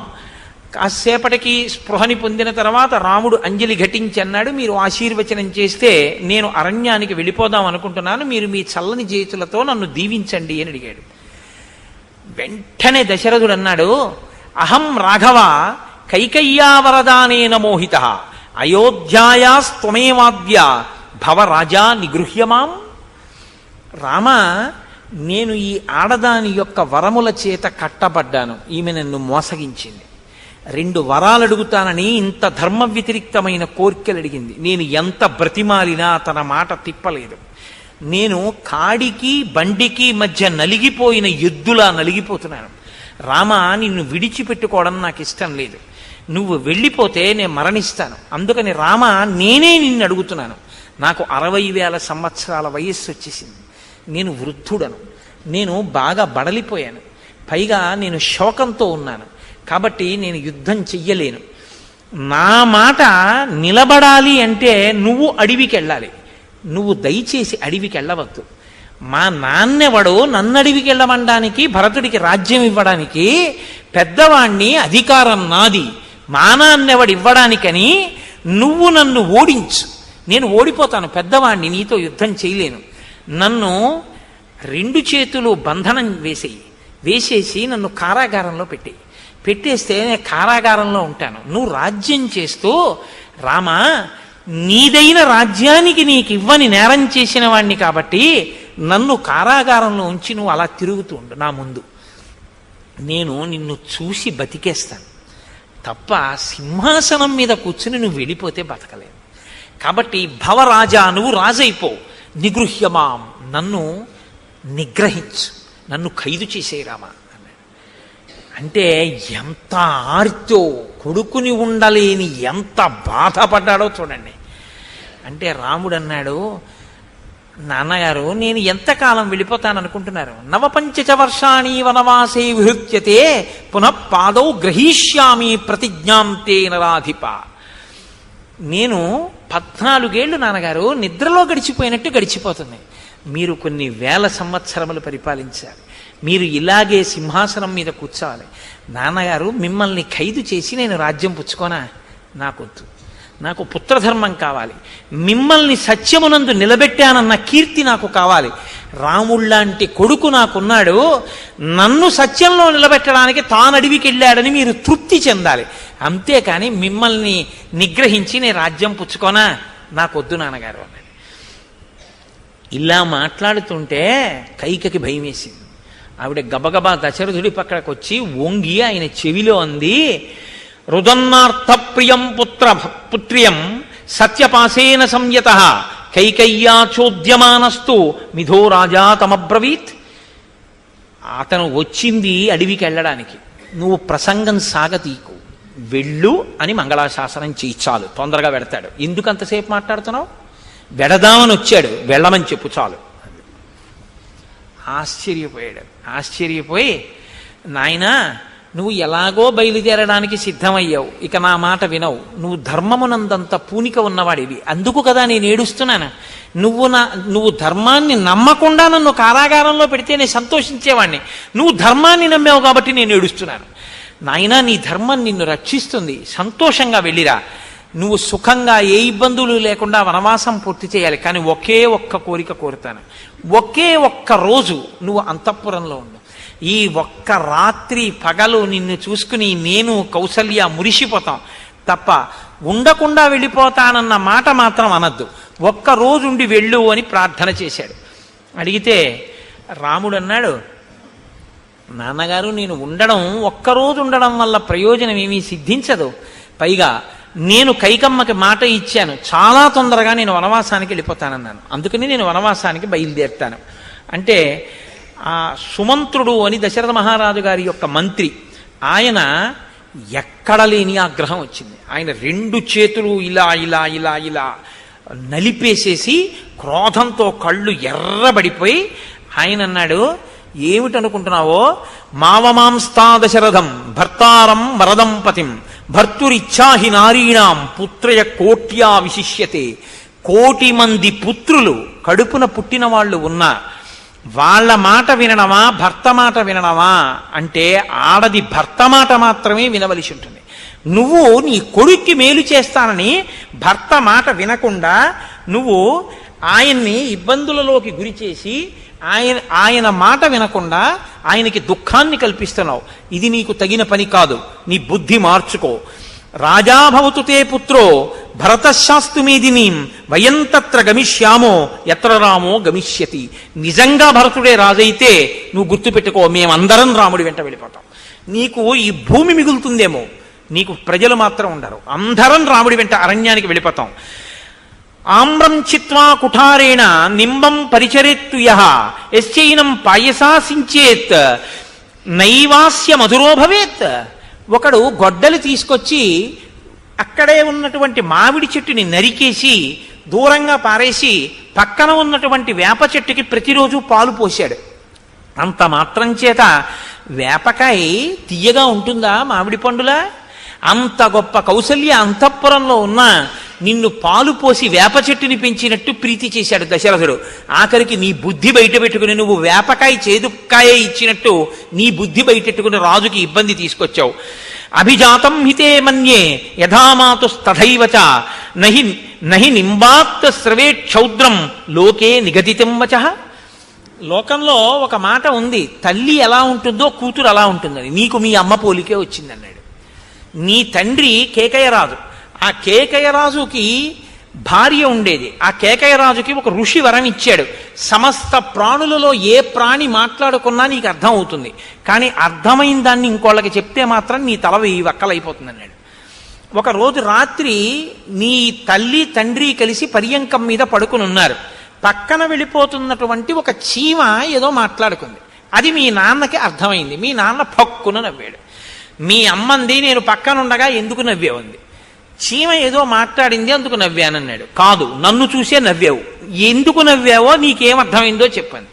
కాసేపటికి స్పృహని పొందిన తర్వాత రాముడు అంజలి ఘటించి అన్నాడు, మీరు ఆశీర్వచనం చేస్తే నేను అరణ్యానికి వెళ్ళిపోదాం అనుకుంటున్నాను, మీరు మీ చల్లని చేతులతో నన్ను దీవించండి అని అడిగాడు. వెంటనే దశరథుడు అన్నాడు, అహం రాఘవ కైకయ్యావరదానేన మోహిత అయోధ్యాయాస్త్వమేవాద్య భవ రాజా నిగృహ్యమాం. రామ, నేను ఈ ఆడదాని యొక్క వరముల చేత కట్టబడ్డాను, ఈమె నన్ను మోసగించింది, 2 వరాలు అడుగుతానని ఇంత ధర్మ వ్యతిరిక్తమైన కోరికలు అడిగింది. నేను ఎంత బ్రతిమాలినా తన మాట తిప్పలేదు. నేను కాడికి బండికి మధ్య నలిగిపోయిన ఎద్దులా నలిగిపోతున్నాను. రామ, నిన్ను విడిచిపెట్టుకోవడం నాకు ఇష్టం లేదు, నువ్వు వెళ్ళిపోతే నేను మరణిస్తాను. అందుకని రామ, నేనే నిన్ను అడుగుతున్నాను. నాకు 60,000 సంవత్సరాల వయస్సు వచ్చేసింది, నేను వృద్ధుడను, నేను బాగా బడలిపోయాను, పైగా నేను శోకంతో ఉన్నాను, కాబట్టి నేను యుద్ధం చెయ్యలేను. నా మాట నిలబడాలి అంటే నువ్వు అడవికి వెళ్ళాలి, నువ్వు దయచేసి అడవికి వెళ్ళవద్దు. మా నాన్నెవడో నన్ను అడవికి వెళ్ళమనడానికి, భరతుడికి రాజ్యం ఇవ్వడానికి, పెద్దవాణ్ణి, అధికారం నాది, మా నాన్నెవడు ఇవ్వడానికని నువ్వు నన్ను ఓడించు, నేను ఓడిపోతాను, పెద్దవాణ్ణి, నీతో యుద్ధం చేయలేను. నన్ను 2 చేతులు బంధనం వేసేసి నన్ను కారాగారంలో పెట్టేస్తే నేను కారాగారంలో ఉంటాను, నువ్వు రాజ్యం చేస్తూ రామా నీదైన రాజ్యానికి నీకు ఇవ్వని నేరం చేసిన వాణ్ణి కాబట్టి నన్ను కారాగారంలో ఉంచి నువ్వు అలా తిరుగుతూ ఉండు నా ముందు, నేను నిన్ను చూసి బతికేస్తాను తప్ప సింహాసనం మీద కూర్చుని నువ్వు వెళ్ళిపోతే బతకలేను. కాబట్టి భవరాజా, నువ్వు రాజైపో, నిగృహ్యమాం, నన్ను నిగ్రహించు, నన్ను ఖైదు చేసేరామా అన్నాడు. అంటే ఎంత ఆర్తో, కొడుకుని ఉండలేని ఎంత బాధపడ్డాడో చూడండి. అంటే రాముడు అన్నాడు, నాన్నగారు నేను ఎంతకాలం వెళ్ళిపోతాననుకుంటున్నారు? 9 వర్షాణి వనవాసే విహృత్యతే పునః పాదౌ గ్రహీష్యామి ప్రతిజ్ఞాం తే నరాధిప. నేను 14 ఏళ్ళు నాన్నగారు నిద్రలో గడిచిపోయినట్టు గడిచిపోతుంది. మీరు కొన్ని వేల సంవత్సరములు పరిపాలించాలి, మీరు ఇలాగే సింహాసనం మీద కూర్చోవాలి. నాన్నగారు మిమ్మల్ని ఖైదు చేసి నేను రాజ్యం పుచ్చుకోనా? నాకొద్దు. నాకు పుత్రధర్మం కావాలి, మిమ్మల్ని సత్యమునందు నిలబెట్టానన్న కీర్తి నాకు కావాలి. రాముళ్లాంటి కొడుకు నాకున్నాడు, నన్ను సత్యంలో నిలబెట్టడానికి తాను అడవికి వెళ్ళాడని మీరు తృప్తి చెందాలి. అంతేకాని మిమ్మల్ని నిగ్రహించి నేను రాజ్యం పుచ్చుకోనా, నాకొద్దు నాన్నగారు అన్నాడు. ఇలా మాట్లాడుతుంటే కైకకి భయం వేసింది. ఆవిడ గబగబా దశరథుడి పక్కకు వచ్చి వంగి ఆయన చెవిలో అంది, రుదన్నార్థ ప్రియం పుత్రియం సత్యపాసేన సంయత కైకయ్యా చోద్యమానస్తు మిథో రాజా తమబ్రవీత్. అతను వచ్చింది అడవికి వెళ్ళడానికి, నువ్వు ప్రసంగం సాగతీకు, వెళ్ళు అని మంగళాశాసనం చేయించాలు, తొందరగా వెడతాడు. ఎందుకు అంతసేపు మాట్లాడుతున్నావు, వెడదామని వచ్చాడు, వెళ్ళమని చెప్పు చాలు. ఆశ్చర్యపోయాడు. ఆశ్చర్యపోయి, నాయనా నువ్వు ఎలాగో బయలుదేరడానికి సిద్ధమయ్యావు, ఇక నా మాట వినవు, నువ్వు ధర్మమునందంత పూనిక ఉన్నవాడివి, అందుకు కదా నేను ఏడుస్తున్నాను. నువ్వు ధర్మాన్ని నమ్మకుండా నన్ను కారాగారంలో పెడితే నేను సంతోషించేవాడిని, నువ్వు ధర్మాన్ని నమ్మావు కాబట్టి నేను ఏడుస్తున్నాను. నాయనా నీ ధర్మం నిన్ను రక్షిస్తుంది, సంతోషంగా వెళ్ళిరా, నువ్వు సుఖంగా ఏ ఇబ్బందులు లేకుండా వనవాసం పూర్తి చేయాలి. కానీ ఒకే ఒక్క కోరిక కోరుతాను, ఒకే ఒక్క రోజు నువ్వు అంతఃపురంలో ఉండు. ఈ ఒక్క రాత్రి పగలు నిన్ను చూసుకుని నేను కౌసల్య మురిసిపోతాం తప్ప ఉండకుండా వెళ్ళిపోతానన్న మాట మాత్రం అనద్దు, ఒక్క రోజు ఉండి వెళ్ళు అని ప్రార్థన చేశాడు. అడిగితే రాముడు అన్నాడు, నాన్నగారు నేను ఉండడం, ఒక్కరోజు ఉండడం వల్ల ప్రయోజనం ఏమీ సిద్ధించదు, పైగా నేను కైకమ్మకి మాట ఇచ్చాను, చాలా తొందరగా నేను వనవాసానికి వెళ్ళిపోతానన్నాను, అందుకని నేను వనవాసానికి బయలుదేరుతాను అంటే, ఆ సుమంత్రుడు అని దశరథ మహారాజు గారి యొక్క మంత్రి, ఆయన ఎక్కడ లేని ఆగ్రహం వచ్చింది. ఆయన రెండు చేతులు ఇలా ఇలా ఇలా ఇలా నలిపేసేసి క్రోధంతో కళ్ళు ఎర్రబడిపోయి ఆయన అన్నాడు, ఏమిటనుకుంటున్నావో, మావమాంస్తా దశరథం భర్తారం వరదంపతిం భర్తురిచ్చాహి నారీణాం పుత్రయ కోట్యా విశిష్యతే. 1,000,000 మంది పుత్రులు కడుపున పుట్టిన వాళ్ళు ఉన్నా వాళ్ళ మాట వినడమా భర్త మాట వినడమా అంటే ఆడది భర్త మాట మాత్రమే వినవలసి ఉంటుంది. నువ్వు నీ కొడుక్కి మేలు చేస్తానని భర్త మాట వినకుండా నువ్వు ఆయన్ని ఇబ్బందులలోకి గురి చేసి ఆయన మాట వినకుండా ఆయనకి దుఃఖాన్ని కల్పిస్తున్నావు. ఇది నీకు తగిన పని కాదు, నీ బుద్ధి మార్చుకో. రాజాభవతు తే పుత్రో భరతశాస్తు మేదినీం వయం తత్ర గమిష్యామో యత్ర రామో గమిష్యతి. నిజంగా భరతుడే రాజైతే నువ్వు గుర్తుపెట్టుకో, మేమందరం రాముడి వెంట వెళ్ళిపోతాం. నీకు ఈ భూమి మిగులుతుందేమో, నీకు ప్రజలు మాత్రం ఉండరు, అందరం రాముడి వెంట అరణ్యానికి వెళ్ళిపోతాం. ఆమ్రం చిత్వా కుఠారేణ నింబం పరిచరేత్తు యః యశ్చైనం పాయసాసించేత్ నైవాస్య మధురో భవేత్. ఒకడు గొడ్డలి తీసుకొచ్చి అక్కడే ఉన్నటువంటి మామిడి చెట్టుని నరికేసి దూరంగా పారేసి పక్కన ఉన్నటువంటి వేప చెట్టుకి ప్రతిరోజు పాలు పోశాడు. అంత మాత్రం చేత వేపకాయ తీయగా ఉంటుందా మామిడి పండులా? అంత గొప్ప కౌసల్య అంతఃపురంలో ఉన్న నిన్ను పాలు పోసి వేప చెట్టుని పెంచినట్టు ప్రీతి చేశాడు దశరథుడు. ఆఖరికి నీ బుద్ధి బయట పెట్టుకుని నువ్వు వేపకాయ చేదుకాయ ఇచ్చినట్టు నీ బుద్ధి బయటెట్టుకుని రాజుకి ఇబ్బంది తీసుకొచ్చావు. అభిజాతం హితే మన్యే యథామాతుస్తథైవచ నహి నహి నింబాత్ స్రవే క్షౌద్రం లోకే నిగదితం వచః. లోకంలో ఒక మాట ఉంది, తల్లి ఎలా ఉంటుందో కూతురు అలా ఉంటుందని. నీకు మీ అమ్మ పోలికే వచ్చిందన్నాడు. నీ తండ్రి కేకయ్యరాజు, ఆ కేకయ్యరాజుకి భార్య ఉండేది. ఆ కేకయ్యరాజుకి ఒక ఋషి వరం ఇచ్చాడు, సమస్త ప్రాణులలో ఏ ప్రాణి మాట్లాడుకున్నా నీకు అర్థం అవుతుంది, కానీ అర్థమైన దాన్ని ఇంకోళ్ళకి చెప్తే మాత్రం నీ తల వెయ్యి వక్కలైపోతుంది అన్నాడు. ఒకరోజు రాత్రి నీ తల్లి తండ్రి కలిసి పర్యంకం మీద పడుకుని ఉన్నారు. పక్కన వెళ్ళిపోతున్నటువంటి ఒక చీమ ఏదో మాట్లాడుకుంది. అది మీ నాన్నకి అర్థమైంది. మీ నాన్న పక్కున నవ్వాడు. మీ అమ్మంది నేను పక్కనుండగా ఎందుకు నవ్వావుంది. చీమ ఏదో మాట్లాడింది అందుకు నవ్వానన్నాడు. కాదు, నన్ను చూసే నవ్వావు. ఎందుకు నవ్వావో నీకేమర్థమైందో చెప్పండి.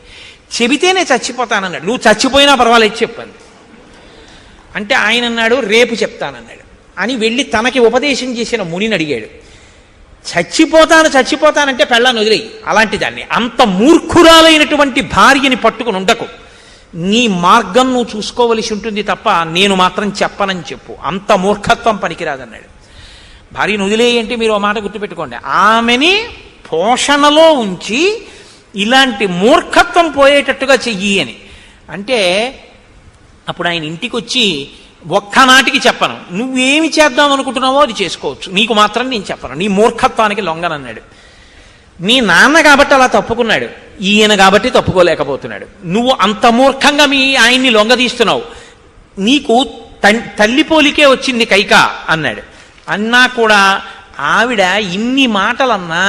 చెబితే నేను చచ్చిపోతానన్నాడు. నువ్వు చచ్చిపోయినా పర్వాలేదు చెప్పండి అంటే ఆయన అన్నాడు రేపు చెప్తానన్నాడు అని వెళ్ళి తనకి ఉపదేశం చేసిన మునిని అడిగాడు. చచ్చిపోతానంటే పెళ్ళాన్ని వదిలేయి అలాంటి దాన్ని. అంత మూర్ఖురాలైనటువంటి భార్యని పట్టుకుని ఉండకు. నీ మార్గం నువ్వు చూసుకోవలసి ఉంటుంది తప్ప నేను మాత్రం చెప్పనని చెప్పు. అంత మూర్ఖత్వం పనికిరాదన్నాడు. భార్యను వదిలేయంటే మీరు ఓ మాట గుర్తుపెట్టుకోండి, ఆమెని పోషణలో ఉంచి ఇలాంటి మూర్ఖత్వం పోయేటట్టుగా చెయ్యి అని అంటే, అప్పుడు ఆయన ఇంటికి వచ్చి ఒక్కనాటికి చెప్పను, నువ్వేమి చేద్దాం అనుకుంటున్నావో అది చేసుకోవచ్చు, నీకు మాత్రం నేను చెప్పను, నీ మూర్ఖత్వానికి లొంగనన్నాడు. మీ నాన్న కాబట్టి అలా తప్పుకున్నాడు, ఈయన కాబట్టి తప్పుకోలేకపోతున్నాడు. నువ్వు అంత మూర్ఖంగా ఆయన్ని లొంగదీస్తున్నావు, నీకు తల్లి పోలికే వచ్చింది కైక అన్నాడు. అన్నా కూడా ఆవిడ ఇన్ని మాటలన్నా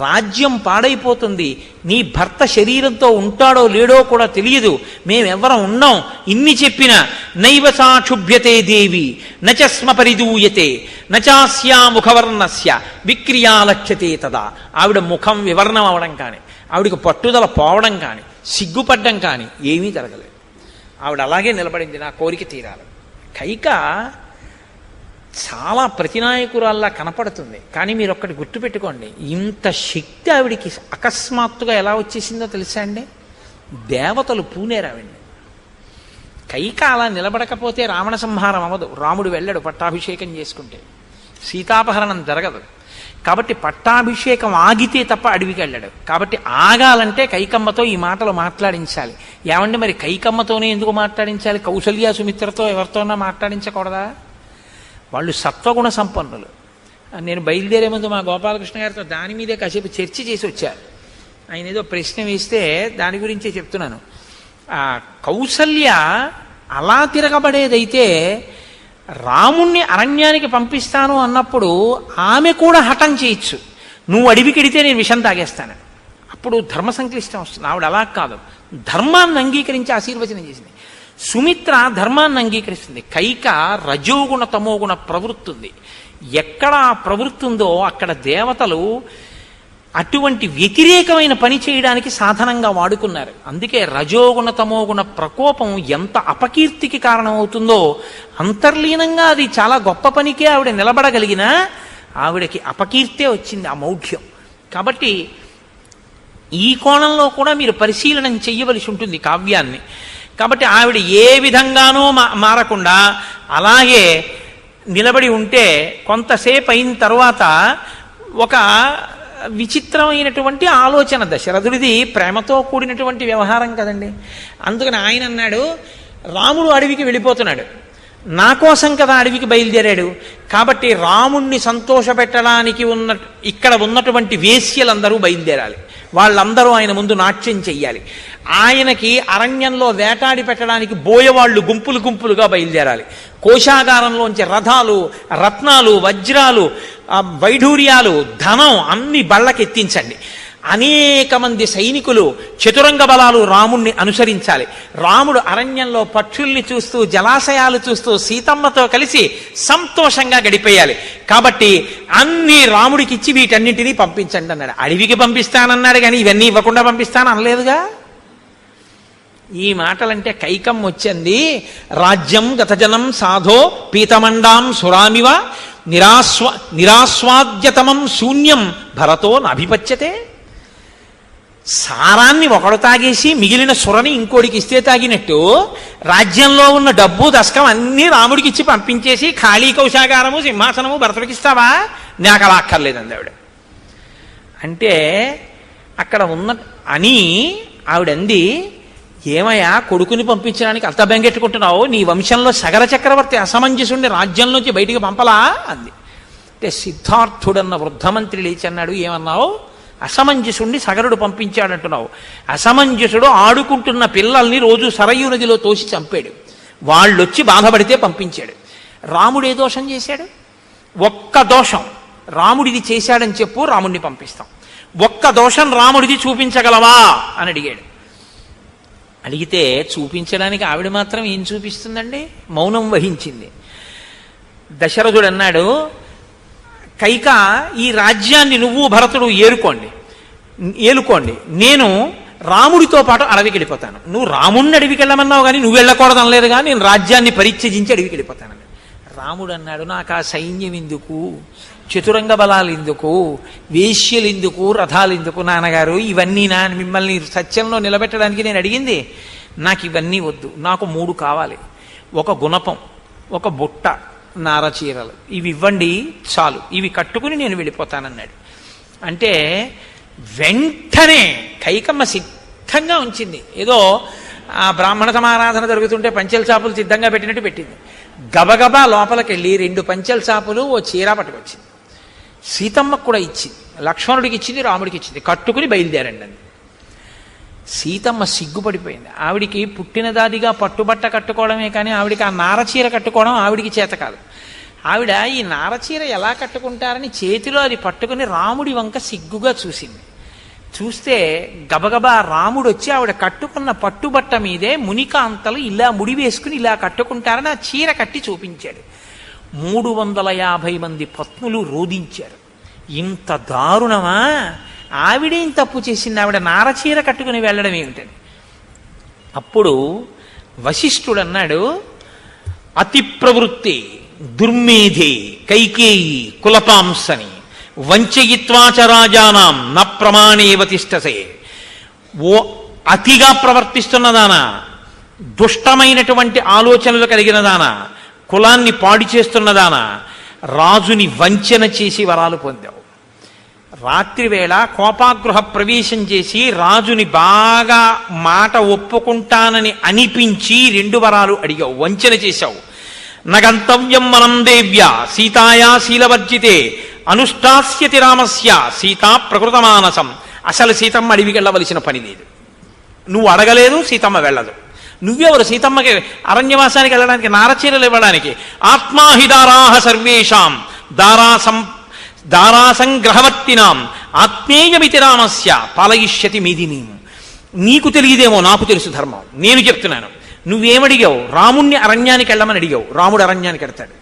రాజ్యం పాడైపోతుంది, నీ భర్త శరీరంతో ఉంటాడో లేడో కూడా తెలియదు, మేమెవ్వరం ఉన్నాం, ఇన్ని చెప్పినా నైవసాక్షుభ్యతే దేవి నచస్మ పరిదూయతే నచాస్యా ముఖవర్ణస్య విక్రియాలక్ష్యతే తదా. ఆవిడ ముఖం వివర్ణం అవడం కానీ, ఆవిడకి పట్టుదల పోవడం కానీ, సిగ్గుపడ్డం కానీ ఏమీ జరగలేదు. ఆవిడ అలాగే నిలబడింది, నా కోరిక తీరాలి. కైక చాలా ప్రతినాయకురాల్లా కనపడుతుంది, కానీ మీరు ఒక్కటి గుర్తుపెట్టుకోండి, ఇంత శక్తి ఆవిడికి అకస్మాత్తుగా ఎలా వచ్చేసిందో తెలుసా అండి? దేవతలు పూనేరు ఆవిడ్ని. కైక అలా నిలబడకపోతే రావణ సంహారం అవ్వదు, రాముడు వెళ్ళడు పట్టాభిషేకం చేసుకుంటే, సీతాపహరణం జరగదు. కాబట్టి పట్టాభిషేకం ఆగితే తప్ప అడవికి వెళ్ళాడు. కాబట్టి ఆగాలంటే కైకమ్మతో ఈ మాటలు మాట్లాడించాలి. ఏమంటే మరి కైకమ్మతోనే ఎందుకు మాట్లాడించాలి? కౌసల్య సుమిత్రతో ఎవరితోనా మాట్లాడించకూడదా? వాళ్ళు సత్వగుణ సంపన్నులు. నేను బయలుదేరే ముందు మా గోపాలకృష్ణ గారితో దాని మీదే కాసేపు చర్చ చేసి వచ్చారు. ఆయన ఏదో ప్రశ్న వేస్తే దాని గురించే చెప్తున్నాను. కౌసల్య అలా తిరగబడేదైతే రాముణ్ణి అరణ్యానికి పంపిస్తాను అన్నప్పుడు ఆమె కూడా హఠం చేయొచ్చు, నువ్వు అడవికెడితే నేను విషం తాగేస్తాను, అప్పుడు ధర్మ సంక్లిష్టం వస్తుంది. ఆవిడ అలా కాదు, ధర్మాన్ని అంగీకరించి ఆశీర్వచనం చేసింది. సుమిత్ర ధర్మాన్ని అంగీకరిస్తుంది. కైక రజోగుణ తమోగుణ ప్రవృత్తి ఉంది. ఎక్కడ ఆ ప్రవృత్తి ఉందో అక్కడ దేవతలు అటువంటి వ్యతిరేకమైన పని చేయడానికి సాధనంగా వాడుకున్నారు. అందుకే రజోగుణ తమోగుణ ప్రకోపం ఎంత అపకీర్తికి కారణమవుతుందో అంతర్లీనంగా అది చాలా గొప్ప పనికే ఆవిడ నిలబడగలిగినా ఆవిడకి అపకీర్తే వచ్చింది, ఆ మౌఢ్యం. కాబట్టి ఈ కోణంలో కూడా మీరు పరిశీలనం చెయ్యవలసి ఉంటుంది కావ్యాన్ని. కాబట్టి ఆవిడ ఏ విధంగానూ మారకుండా అలాగే నిలబడి ఉంటే కొంతసేపు అయిన తర్వాత ఒక విచిత్రమైనటువంటి ఆలోచన, దశరథుడిది ప్రేమతో కూడినటువంటి వ్యవహారం కదండి. అందుకని ఆయన అన్నాడు, రాముడు అడవికి వెళ్ళిపోతున్నాడు, నా కోసం కదా అడవికి బయలుదేరాడు, కాబట్టి రాముణ్ణి సంతోషపెట్టడానికి ఇక్కడ ఉన్నటువంటి వేశ్యలందరూ బయలుదేరాలి, వాళ్ళందరూ ఆయన ముందు నాట్యం చెయ్యాలి, ఆయనకి అరణ్యంలో వేటాడి పెట్టడానికి బోయవాళ్ళు గుంపులు గుంపులుగా బయలుదేరాలి, కోశాగారంలోంచి రథాలు, రత్నాలు, వజ్రాలు, వైఢూర్యాలు, ధనం అన్ని బళ్ళకెత్తించండి, అనేక మంది సైనికులు, చతురంగ బలాలు రాముణ్ణి అనుసరించాలి. రాముడు అరణ్యంలో పక్షుల్ని చూస్తూ, జలాశయాలు చూస్తూ సీతమ్మతో కలిసి సంతోషంగా గడిపేయాలి. కాబట్టి అన్ని రాముడికి ఇచ్చి వీటన్నింటినీ పంపించండి అన్నాడు. అడవికి పంపిస్తానన్నాడు కానీ ఇవన్నీ ఇవ్వకుండా పంపిస్తాను అనలేదుగా. ఈ మాటలంటే కైకం వచ్చింది, రాజ్యం గతజనం సాధో పీతమండాం సురామివ నిరాస్వాద్యతమం శూన్యం భరతో నభిపచ్యతే. సారాన్ని ఒకడు తాగేసి మిగిలిన సురని ఇంకోడికి ఇస్తే తాగినట్టు రాజ్యంలో ఉన్న డబ్బు దశకం అన్నీ రాముడికి ఇచ్చి పంపించేసి ఖాళీ కౌశాగారము సింహాసనము భరతుడికి ఇస్తావా? నాకు అలా అక్కర్లేదండి ఆవిడ. అంటే అక్కడ ఉన్న అని ఆవిడంది, ఏమయ్యా కొడుకుని పంపించడానికి అంత బెంగెట్టుకుంటున్నావు, నీ వంశంలో సగర చక్రవర్తి అసమంజసుండి రాజ్యంలోంచి బయటికి పంపలా అంది. అంటే సిద్ధార్థుడన్న వృద్ధమంత్రి లేచి అన్నాడు, ఏమన్నావు? అసమంజసుణ్ణి సగరుడు పంపించాడంటున్నావు. అసమంజసుడు ఆడుకుంటున్న పిల్లల్ని రోజు సరయూ నదిలో తోసి చంపాడు, వాళ్ళొచ్చి బాధపడితే పంపించాడు. రాముడు ఏ దోషం చేశాడు? ఒక్క దోషం రాముడిది చేశాడని చెప్పు, రాముడిని పంపిస్తాం. ఒక్క దోషం రాముడిది చూపించగలవా అని అడిగాడు. అడిగితే చూపించడానికి ఆవిడ మాత్రం ఏం చూపిస్తుందండి? మౌనం వహించింది. దశరథుడు అన్నాడు, కైక ఈ రాజ్యాన్ని నువ్వు భరతుడు ఏలుకోండి, నేను రాముడితో పాటు అడవికి వెళ్ళిపోతాను. నువ్వు రాముడిని అడవికి వెళ్ళమన్నావు కానీ నువ్వు వెళ్ళకూడదు అనలేదుగా, నేను రాజ్యాన్ని పరిత్యజించి అడవికి వెళ్ళిపోతాను. రాముడు అన్నాడు, నాకు ఆ సైన్యం ఎందుకు, చతురంగ బలాలు ఎందుకు, వేశ్యలు ఎందుకు, రథాలు ఎందుకు నాన్నగారు, ఇవన్నీ మిమ్మల్ని సత్యంలో నిలబెట్టడానికి నేను అడిగింది. నాకు ఇవన్నీ వద్దు, నాకు 3 కావాలి. ఒక గుణపం, ఒక బుట్ట, నారచీరలు ఇవి ఇవ్వండి చాలు, ఇవి కట్టుకుని నేను వెళ్ళిపోతానన్నాడు. అంటే వెంటనే కైకమ్మ సిద్ధంగా ఉంచింది. ఏదో ఆ బ్రాహ్మణ సమారాధన జరుగుతుంటే పంచెల చాపులు సిద్ధంగా పెట్టినట్టు పెట్టింది. గబగబా లోపలికెళ్ళి 2 పంచెల చాపులు ఓ చీర పట్టుకొచ్చింది. సీతమ్మకు కూడా ఇచ్చింది, లక్ష్మణుడికి ఇచ్చింది, రాముడికి ఇచ్చింది. కట్టుకుని బయలుదేరండి అంది. సీతమ్మ సిగ్గుపడిపోయింది. ఆవిడికి పుట్టినదాదిగా పట్టుబట్ట కట్టుకోవడమే కానీ ఆవిడికి ఆ నారచీర కట్టుకోవడం ఆవిడికి చేత కాదు. ఆవిడ ఈ నారచీర ఎలా కట్టుకుంటారని చేతిలో అది పట్టుకుని రాముడి వంక సిగ్గుగా చూసింది. చూస్తే గబగబా రాముడు వచ్చి ఆవిడ కట్టుకున్న పట్టుబట్ట మీదే మునికాంతలు ఇలా ముడి వేసుకుని ఇలా కట్టుకుంటారని ఆ చీర కట్టి చూపించాడు. 350 మంది పత్నులు రోధించారు. ఇంత దారుణమా, ఆవిడేం తప్పు చేసింది, ఆవిడ నారచీర కట్టుకుని వెళ్ళడం ఏమిటని. అప్పుడు వశిష్ఠుడు అన్నాడు, అతి ప్రవృత్తి దుర్మేధే కైకేయి కులపాంసని వంచయిత్వాచ రాజానాం న ప్రమాణేవ తిష్టసే. ఓ అతిగా ప్రవర్తిస్తున్నదానా, దుష్టమైనటువంటి ఆలోచనలు కలిగినదానా, కులాన్ని పాడు చేస్తున్నదానా, రాజుని వంచన చేసి వరాలు పొందావు. రాత్రివేళ కోపాగృహ ప్రవేశం చేసి రాజుని బాగా మాట ఒప్పుకుంటానని అనిపించి 2 వరాలు అడిగావు, వంచన చేశావు. నగంతవ్యం మనం దేవ్య సీతాయా శీలవర్జితే అనుష్ఠాస్యతి రామస్య సీతా ప్రకృతమానసం. అసలు సీతమ్మ అడవికి వెళ్ళవలసిన పని లేదు, నువ్వు అడగలేదు, సీతమ్మ వెళ్ళదు. నువ్వెవరు సీతమ్మకి అరణ్యవాసానికి వెళ్ళడానికి, నారచీరలు ఇవ్వడానికి? ఆత్మాహిదారాహ సర్వేషాం దారాసంగ్రహవర్తినాం ఆత్మేయమితి రామస్య పాలయిష్యతి మీదిని. నీకు తెలియదేమో, నాకు తెలుసు ధర్మం, నేను చెప్తున్నాను. నువ్వేమడిగావు? రాముణ్ణి అరణ్యానికి వెళ్ళమని అడిగావు, రాముడు అరణ్యానికి వెళ్తాడు.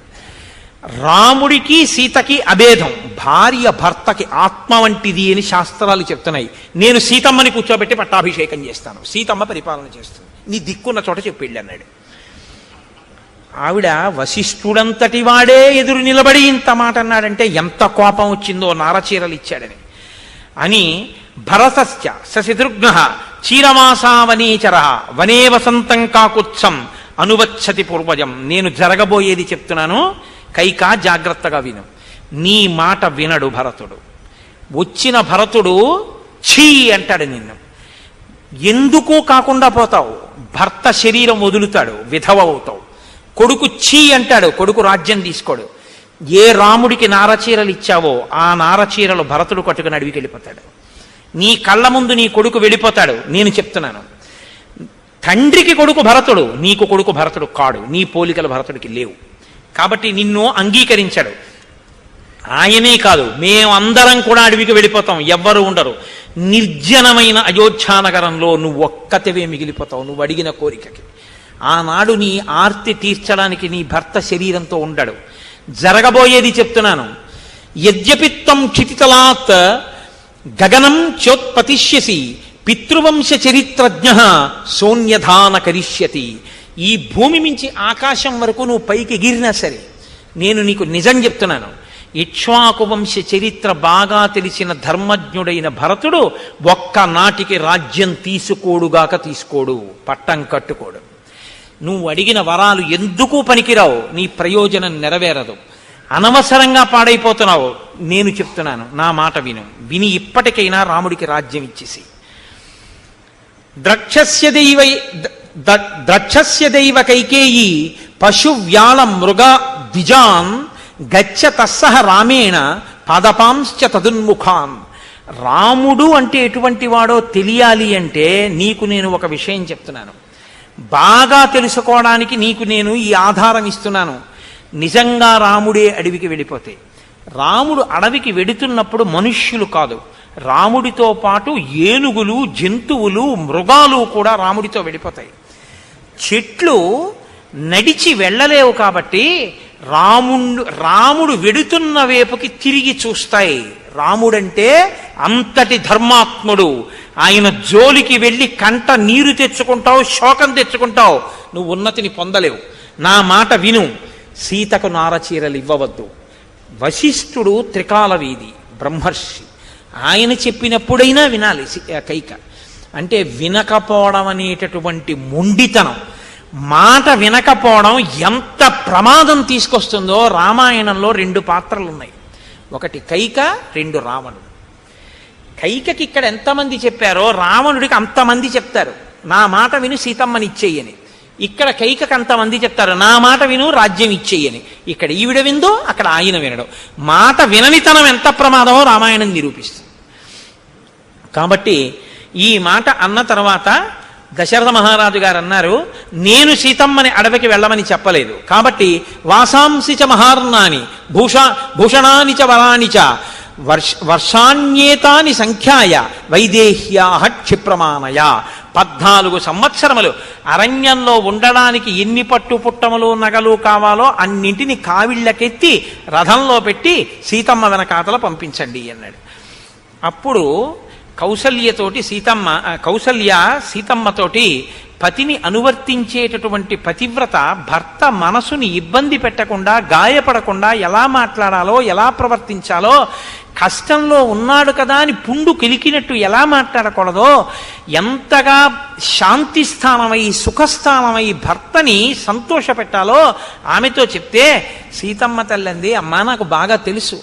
రాముడికి సీతకి అభేదం, భార్య భర్తకి ఆత్మ వంటిది అని శాస్త్రాలు చెప్తున్నాయి. నేను సీతమ్మని కూర్చోబెట్టి పట్టాభిషేకం చేస్తాను, సీతమ్మ పరిపాలన చేస్తుంది, నీ దిక్కున్న చోట చెప్పెళ్ళి అన్నాడు. ఆవిడ వశిష్ఠుడంతటి వాడే ఎదురు నిలబడి ఇంత మాట అన్నాడంటే ఎంత కోపం వచ్చిందో, నారచీరలు ఇచ్చాడని. అని భరతశ్చ శశిదృఘ్న చీరమాసావనేచర వనే వసంతం కాకుత్సం అనువచ్చతి పూర్వజం. నేను జరగబోయేది చెప్తున్నాను, కైకా జాగ్రత్తగా విను. నీ మాట వినడు భరతుడు. వచ్చిన భరతుడు ఛీ అంటాడు నిన్ను. ఎందుకు కాకుండా పోతావు, భర్త శరీరం వదులుతాడు, విధవ అవుతావు. కొడుకు ఛీ అంటాడు, కొడుకు రాజ్యం తీసుకోడు. ఏ రాముడికి నారచీరలు ఇచ్చావో ఆ నారచీరలు భరతుడు కట్టుకుని అడవికి వెళ్ళిపోతాడు. నీ కళ్ళ ముందు నీ కొడుకు వెళ్ళిపోతాడు. నేను చెప్తున్నాను, తండ్రికి కొడుకు భరతుడు, నీకు కొడుకు భరతుడు కాడు, నీ పోలికలు భరతుడికి లేవు. కాబట్టి నిన్ను అంగీకరించాడు. ఆయనే కాదు, మేమందరం కూడా అడవికి వెళ్ళిపోతాం, ఎవ్వరూ ఉండరు. నిర్జనమైన అయోధ్యానగరంలో నువ్వు ఒక్కతివే మిగిలిపోతావు, నువ్వు అడిగిన కోరికకి. ఆనాడు నీ ఆర్తి తీర్చడానికి నీ భర్త శరీరంతో ఉండడు. జరగబోయేది చెప్తున్నాను. యద్యపిత్తం క్షితితలాత్ గగనం చోత్పతిష్యసి పితృవంశ చరిత్రజ్ఞ సోన్యధాన కరిష్యతి. ఈ భూమి మించి ఆకాశం వరకు నువ్వు పైకి ఎగిరినా సరే, నేను నీకు నిజం చెప్తున్నాను, ఇక్ష్వాకు వంశ చరిత్ర బాగా తెలిసిన ధర్మజ్ఞుడైన భరతుడు ఒక్కనాటికి రాజ్యం తీసుకోడుగాక తీసుకోడు, పట్టం కట్టుకోడు. నువ్వు అడిగిన వరాలు ఎందుకు పనికిరావు, నీ ప్రయోజనం నెరవేరదు, అనవసరంగా పాడైపోతున్నావు. నేను చెప్తున్నాను, నా మాట విను. విని ఇప్పటికైనా రాముడికి రాజ్యం ఇచ్చేసి. ద్రక్షస్య దైవ కైకేయి పశు వ్యాళ మృగ ద్విజాన్ గచ్చ తస్సహ రామేణ పాదపాంశ్చ తదున్ముఖాన్. రాముడు అంటే ఎటువంటి వాడో తెలియాలి అంటే నీకు నేను ఒక విషయం చెప్తున్నాను. బాగా తెలుసుకోవడానికి నీకు నేను ఈ ఆధారం ఇస్తున్నాను. నిజంగా రాముడే అడవికి వెళ్ళిపోతే, రాముడు అడవికి వెడుతున్నప్పుడు మనుష్యులు కాదు, రాముడితో పాటు ఏనుగులు, జంతువులు, మృగాలు కూడా రాముడితో వెళ్ళిపోతాయి. నడిచి వెళ్ళలేవు కాబట్టి రాముడు వెడుతున్న వైపుకి తిరిగి చూస్తాయి. రాముడంటే అంతటి ధర్మాత్ముడు. ఆయన జోలికి వెళ్ళి కంట నీరు తెచ్చుకుంటావు, శోకం తెచ్చుకుంటావు, నువ్వు ఉన్నతిని పొందలేవు. నా మాట విను, సీతకు నారచీరలు ఇవ్వవద్దు. వశిష్ఠుడు త్రికాలవేది, బ్రహ్మర్షి, ఆయన చెప్పినప్పుడైనా వినాలి కైక. అంటే వినకపోవడం అనేటటువంటి మొండితనం, మాట వినకపోవడం ఎంత ప్రమాదం తీసుకొస్తుందో రామాయణంలో 2 పాత్రలు ఉన్నాయి. ఒకటి కైక, 2 రావణుడు. కైకకి ఇక్కడ ఎంతమంది చెప్పారో రావణుడికి అంతమంది చెప్తారు, నా మాట విను సీతమ్మని ఇచ్చేయని. ఇక్కడ కైకకి అంతమంది చెప్తారు, నా మాట విను రాజ్యం ఇచ్చేయని. ఇక్కడ ఈవిడ విందో అక్కడ ఆయన వినడం. మాట విననితనం ఎంత ప్రమాదమో రామాయణం నిరూపిస్తుంది. కాబట్టి ఈ మాట అన్న తర్వాత దశరథ మహారాజు గారు అన్నారు, నేను సీతమ్మని అడవికి వెళ్ళమని చెప్పలేదు. కాబట్టి వాసాంసి చ మహార్ణాని భూషణాని చ వరాని చ వర్షాణ్యేతాని సంఖ్యాయ వైదేహ్యాహ క్షిప్రమాణయ. 14 సంవత్సరములు అరణ్యంలో ఉండడానికి ఎన్ని పట్టు పుట్టములు నగలు కావాలో అన్నింటిని కావిళ్ళకెత్తి రథంలో పెట్టి సీతమ్మ వెనకాతల పంపించండి అన్నాడు. అప్పుడు కౌసల్య సీతమ్మతోటి పతిని అనువర్తించేటటువంటి పతివ్రత భర్త మనసుని ఇబ్బంది పెట్టకుండా, గాయపడకుండా ఎలా మాట్లాడాలో, ఎలా ప్రవర్తించాలో, కష్టంలో ఉన్నాడు కదా అని పుండు కిలికినట్టు ఎలా మాట్లాడకూడదో, ఎంతగా శాంతి స్థానమై సుఖస్థానమై భర్తని సంతోషపెట్టాలో ఆమెతో చెప్తే సీతమ్మ తల్లంది, అమ్మా నాకు బాగా తెలుసు,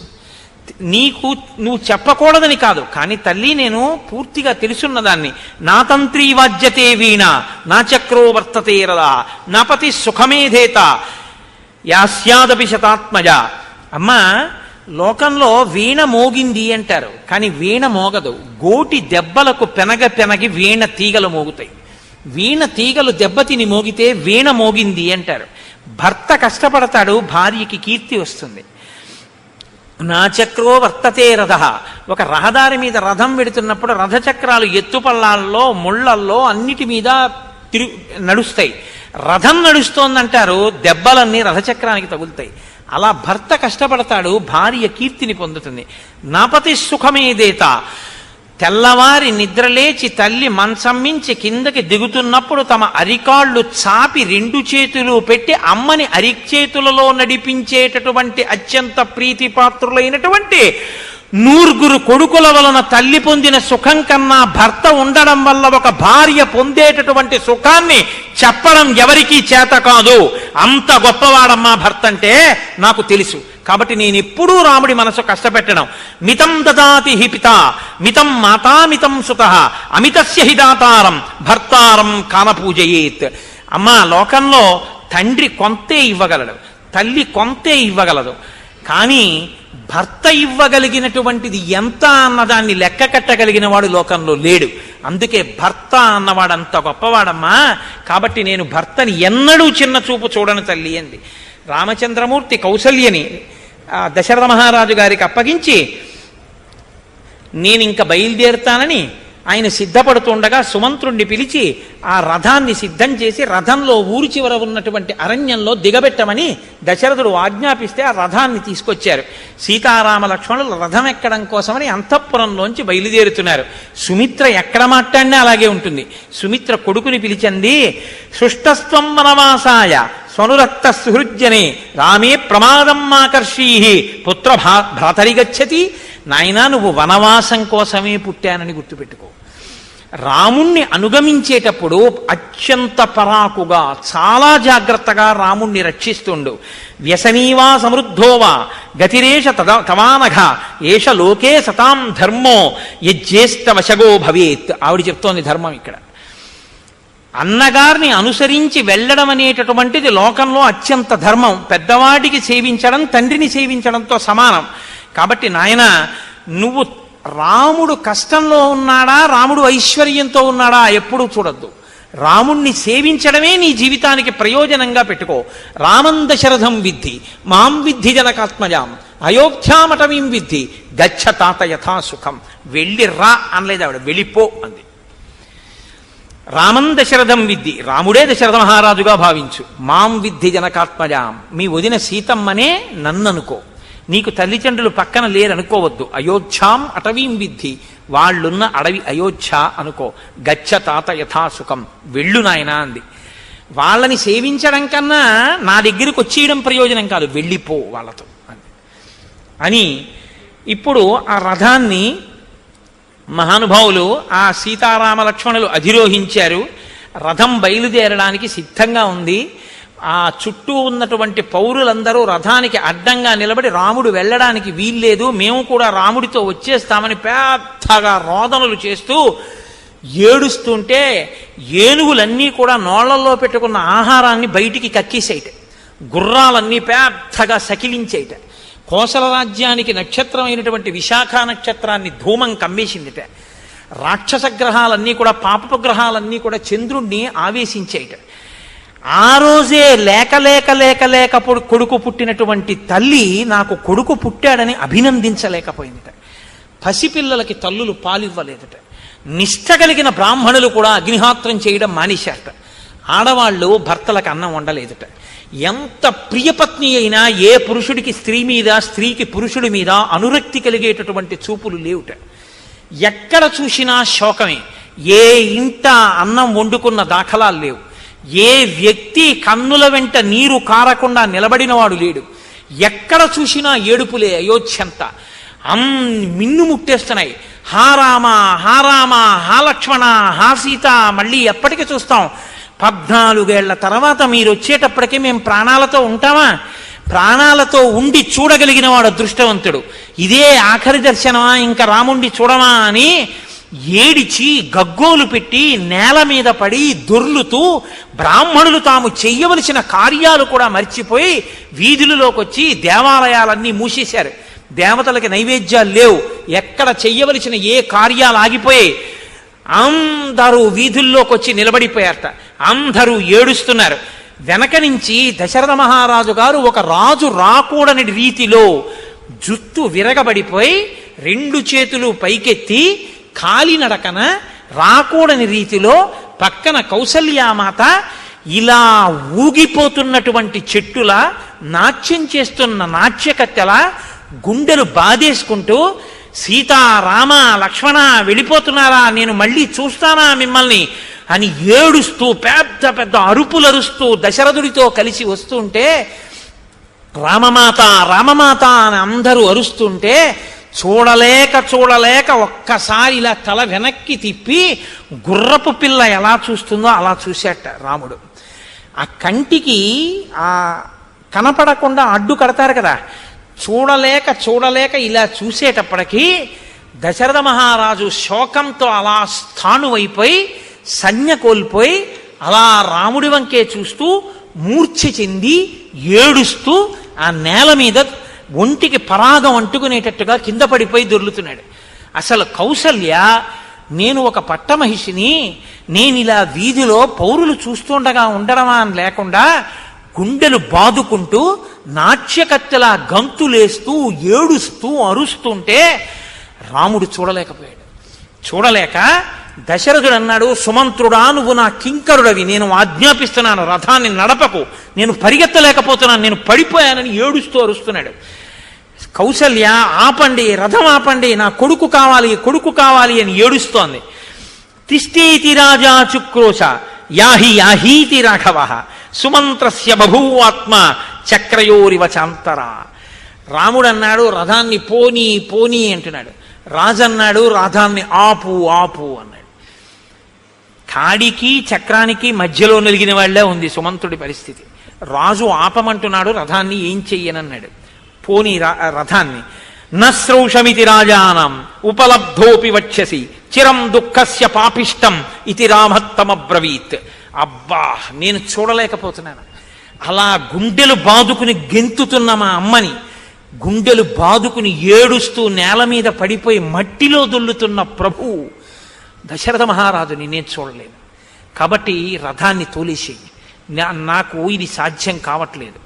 నువ్వు చెప్పకూడదని కాదు, కానీ తల్లి నేను పూర్తిగా తెలుసున్నదాన్ని. నా తంత్రీ వాద్యతే వీణ నా చక్రో వర్తతే రదా నా పతి సుఖమేధేత యాస్యాదపి శతాత్మజ. అమ్మా, లోకంలో వీణ మోగింది అంటారు, కానీ వీణ మోగదు. గోటి దెబ్బలకు పెనగి వీణ తీగలు మోగుతాయి. వీణ తీగలు దెబ్బతిని మోగితే వీణ మోగింది అంటారు. భర్త కష్టపడతాడు, భార్యకి కీర్తి వస్తుంది. నా చక్రో వర్తతే రథ. ఒక రహదారి మీద రథం వెడుతున్నప్పుడు రథచక్రాలు ఎత్తుపల్లాల్లో ముళ్లల్లో అన్నిటి మీద నడుస్తాయి. రథం నడుస్తోందంటారు, దెబ్బలన్నీ రథచక్రానికి తగులుతాయి. అలా భర్త కష్టపడతాడు, భార్య కీర్తిని పొందుతుంది. నాపతి సుఖమేదేత. తెల్లవారి నిద్రలేచి తల్లి మంచం మించి కిందకి దిగుతున్నప్పుడు తమ అరికాళ్ళు చాపి 2 చేతులు పెట్టి అమ్మని అరిచేతులలో నడిపించేటటువంటి అత్యంత ప్రీతిపాత్రులైనటువంటి 9 కొడుకుల వలన తల్లి పొందిన సుఖం కన్నా భర్త ఉండడం వల్ల ఒక భార్య పొందేటటువంటి సుఖాన్ని చెప్పడం ఎవరికీ చేత కాదు. అంత గొప్పవాడమ్మా భర్త అంటే నాకు తెలుసు. కాబట్టి నేను ఎప్పుడూ రాముడి మనసు కష్టపెట్టడం. మితం దదాతి హి పిత మితం మాతా మితం సుతః అమితస్య హి దాతారం భర్తారం కామపూజయేత్. అమ్మా, లోకంలో తండ్రి కొంతే ఇవ్వగలడు, తల్లి కొంతే ఇవ్వగలదు, కానీ భర్త ఇవ్వగలిగినటువంటిది ఎంత అన్నదాన్ని లెక్క కట్టగలిగిన వాడు లోకంలో లేడు. అందుకే భర్త అన్నవాడు అంత గొప్పవాడమ్మా. కాబట్టి నేను భర్తని ఎన్నడూ చిన్న చూపు చూడను తల్లి అంది. రామచంద్రమూర్తి కౌసల్యని దశరథ మహారాజు గారికి అప్పగించి నేను ఇంక బయలుదేరుతానని ఆయన సిద్ధపడుతుండగా సుమంత్రుణ్ణి పిలిచి ఆ రథాన్ని సిద్ధం చేసి రథంలో ఊరి చివర ఉన్నటువంటి అరణ్యంలో దిగబెట్టమని దశరథుడు ఆజ్ఞాపిస్తే ఆ రథాన్ని తీసుకొచ్చారు. సీతారామ లక్ష్మణులు రథం ఎక్కడం కోసమని అంతఃపురంలోంచి బయలుదేరుతున్నారు. సుమిత్ర ఎక్కడ మాట్లాడినా అలాగే ఉంటుంది. సుమిత్ర కొడుకుని పిలిచింది, సుష్టస్త్వం వనవాసాయ స్వనురక్త సుహృజ్యనే రామే ప్రమాదం ఆకర్షీ పుత్ర భ్రాతరిగచ్చతి. నాయనా, నువ్వు వనవాసం కోసమే పుట్టానని గుర్తుపెట్టుకో. రాముణ్ణి అనుగమించేటప్పుడు అత్యంత పరాకుగా చాలా జాగ్రత్తగా రాముణ్ణి రక్షిస్తుండు. వ్యసనీవా సమృద్ధోవా గతిరేష తవానఘ ఏష లోకే సతాం ధర్మో యజ్యేష్ట వశగో భవేత్. ఆవిడ చెప్తోంది ధర్మం ఇక్కడ. అన్నగారిని అనుసరించి వెళ్ళడం అనేటటువంటిది లోకంలో అత్యంత ధర్మం. పెద్దవాడికి సేవించడం తండ్రిని సేవించడంతో సమానం. కాబట్టి నాయన, నువ్వు రాముడు కష్టంలో ఉన్నాడా రాముడు ఐశ్వర్యంతో ఉన్నాడా ఎప్పుడూ చూడొద్దు. రాముణ్ణి సేవించడమే నీ జీవితానికి ప్రయోజనంగా పెట్టుకో. రామం దశరథం విద్ధి మాం విద్ధి జనకాత్మజాం అయోధ్యామటమీం విద్ధి గచ్చ తాత యథా సుఖం. వెళ్ళి రా అనలేదు ఆవిడ, వెళ్ళిపో అంది. రామం దశరథం విద్ధి, రాముడే దశరథ మహారాజుగా భావించు. మాం విద్ధి జనకాత్మజాం, మీ వదిన సీతమ్మనే నన్ననుకో. నీకు తల్లిదండ్రులు పక్కన లేరనుకోవద్దు. అయోధ్యాం అటవీం విద్ధి, వాళ్ళున్న అడవి అయోధ్య అనుకో. గచ్చ తాత యథాసుఖం, వెళ్ళు నాయనా అంది. వాళ్ళని సేవించడం కన్నా నా దగ్గరికి వచ్చేయడం ప్రయోజనం కాదు, వెళ్ళిపో వాళ్ళతో అని. ఇప్పుడు ఆ రథాన్ని మహానుభావులు ఆ సీతారామ లక్ష్మణులు అధిరోహించారు. రథం బయలుదేరడానికి సిద్ధంగా ఉంది. ఆ చుట్టూ ఉన్నటువంటి పౌరులందరూ రథానికి అడ్డంగా నిలబడి రాముడు వెళ్ళడానికి వీల్లేదు, మేము కూడా రాముడితో వచ్చేస్తామని పెద్దగా రోదనలు చేస్తూ ఏడుస్తుంటే ఏనుగులన్నీ కూడా నోళ్లలో పెట్టుకున్న ఆహారాన్ని బయటికి కక్కేసేయట, గుర్రాలన్నీ పెద్దగా సకిలించేయట, కోసల రాజ్యానికి నక్షత్రమైనటువంటి విశాఖ నక్షత్రాన్ని ధూమం కమ్మేసిందిట, రాక్షస గ్రహాలన్నీ కూడా పాపపు గ్రహాలన్నీ కూడా చంద్రుణ్ణి ఆవేశించేయట. ఆ రోజే లేక కొడుకు పుట్టినటువంటి తల్లి నాకు కొడుకు పుట్టాడని అభినందించలేకపోయిందిట. పసిపిల్లలకి తల్లులు పాలివ్వలేదట. నిష్ఠ కలిగిన బ్రాహ్మణులు కూడా అగ్నిహోత్రం చేయడం మానేశారట. ఆడవాళ్ళు భర్తలకు అన్నం వండలేదట. ఎంత ప్రియపత్ని అయినా ఏ పురుషుడికి స్త్రీ మీద, స్త్రీకి పురుషుడి మీద అనురక్తి కలిగేటటువంటి చూపులు లేవుట. ఎక్కడ చూసినా శోకమే. ఏ ఇంట అన్నం వండుకున్న దాఖలాలు లేవు. ఏ వ్యక్తి కన్నుల వెంట నీరు కారకుండా నిలబడినవాడు లేడు. ఎక్కడ చూసినా ఏడుపులే అయోధ్యంతా. మిన్ను ముట్టేస్తున్నాయి. హా రామ, హా రామ, హా లక్ష్మణ, హా సీత, మళ్ళీ ఎప్పటికీ చూస్తాం? 14 ఏళ్ల తర్వాత మీరు వచ్చేటప్పటికీ మేము ప్రాణాలతో ఉంటామా? ప్రాణాలతో ఉండి చూడగలిగిన వాడు అదృష్టవంతుడు. ఇదే ఆఖరి దర్శనమా, ఇంకా రాముండి చూడమా అని ఏడిచి గగ్గోలు పెట్టి నేల మీద పడి దొర్లుతూ బ్రాహ్మణులు తాము చెయ్యవలసిన కార్యాలు కూడా మర్చిపోయి వీధులలోకి వచ్చి దేవాలయాలన్నీ మూసేశారు. దేవతలకి నైవేద్యాలు లేవు. ఎక్కడ చెయ్యవలసిన ఏ కార్యాలు ఆగిపోయాయి. అందరూ వీధుల్లోకి వచ్చి నిలబడిపోయారట. అందరూ ఏడుస్తున్నారు. వెనక నుంచి దశరథ మహారాజు గారు ఒక రాజు రాకూడని రీతిలో జుత్తు విరగబడిపోయి 2 చేతులు పైకెత్తి కాలినడకన రాకూడని రీతిలో పక్కన కౌసల్యామాత ఇలా ఊగిపోతున్నటువంటి చెట్టుల నాట్యం చేస్తున్న నాట్యకత్తెల గుండెలు బాధేసుకుంటూ సీతా, రామ, లక్ష్మణ వెళ్ళిపోతున్నారా, నేను మళ్ళీ చూస్తానా మిమ్మల్ని అని ఏడుస్తూ పెద్ద పెద్ద అరుపులు అరుస్తూ దశరథుడితో కలిసి వస్తుంటే రామమాత, రామమాత అని అందరూ అరుస్తుంటే చూడలేక ఒక్కసారి ఇలా తల వెనక్కి తిప్పి గుర్రపు పిల్ల ఎలా చూస్తుందో అలా చూశాట రాముడు. ఆ కంటికి ఆ కనపడకుండా అడ్డు కడతారు కదా, చూడలేక ఇలా చూసేటప్పటికీ దశరథ మహారాజు శోకంతో అలా స్థాణువైపోయి సంజ్ఞ కోల్పోయి అలా రాముడి వంకే చూస్తూ మూర్ఛ చెంది ఏడుస్తూ ఆ నేల మీద ఒంటికి పరాగం అంటుకునేటట్టుగా కింద పడిపోయి దొర్లుతున్నాడు. అసలు కౌసల్య, నేను ఒక పట్టమహిషిని, నేను ఇలా వీధిలో పౌరులు చూస్తుండగా ఉండడమా అని లేకుండా గుండెలు బాదుకుంటూ నాట్యకత్తెలా గంతులేస్తూ ఏడుస్తూ అరుస్తుంటే రాముడు చూడలేకపోయాడు. చూడలేక దశరథుడు అన్నాడు, సుమంత్రుడా, నువ్వు నా కింకరుడవి, నేను ఆజ్ఞాపిస్తున్నాను, రథాన్ని నడపకు, నేను పరిగెత్తలేకపోతున్నాను, నేను పడిపోయానని ఏడుస్తూ అరుస్తున్నాడు. కౌసల్య, ఆపండి, రథం ఆపండి, నా కొడుకు కావాలి అని ఏడుస్తోంది. తిష్టేతి రాజా చుక్రోశ యాహీతి రాఘవ సుమంత్రస్య బభూవాత్మ చక్రయోరివ చాంతరా. రాముడు అన్నాడు, రథాన్ని పోనీ అంటున్నాడు. రాజన్నాడు, రథాన్ని ఆపు అన్నాడు. కాడికి చక్రానికి మధ్యలో నలిగిన వాళ్లే ఉంది సుమంతుడి పరిస్థితి. రాజు ఆపమంటున్నాడు, రథాన్ని ఏం చెయ్యనన్నాడు. పోనీ రథాన్ని. నశ్రౌషమితి రాజానం ఉపలబ్ధోపి వక్ష్యసి చిరం దుఃఖస్య పాపిష్టం ఇది రామత్తమబ్రవీత్. అబ్బా, నేను చూడలేకపోతున్నాను. అలా గుండెలు బాదుకుని గెంతుతున్న మా అమ్మని, గుండెలు బాదుకుని ఏడుస్తూ నేల మీద పడిపోయి మట్టిలో దొల్లుతున్న ప్రభు దశరథ మహారాజుని నేను చూడలేను. కాబట్టి రథాన్ని తోలేసేయి, నాకు ఇది సాధ్యం కావట్లేదు.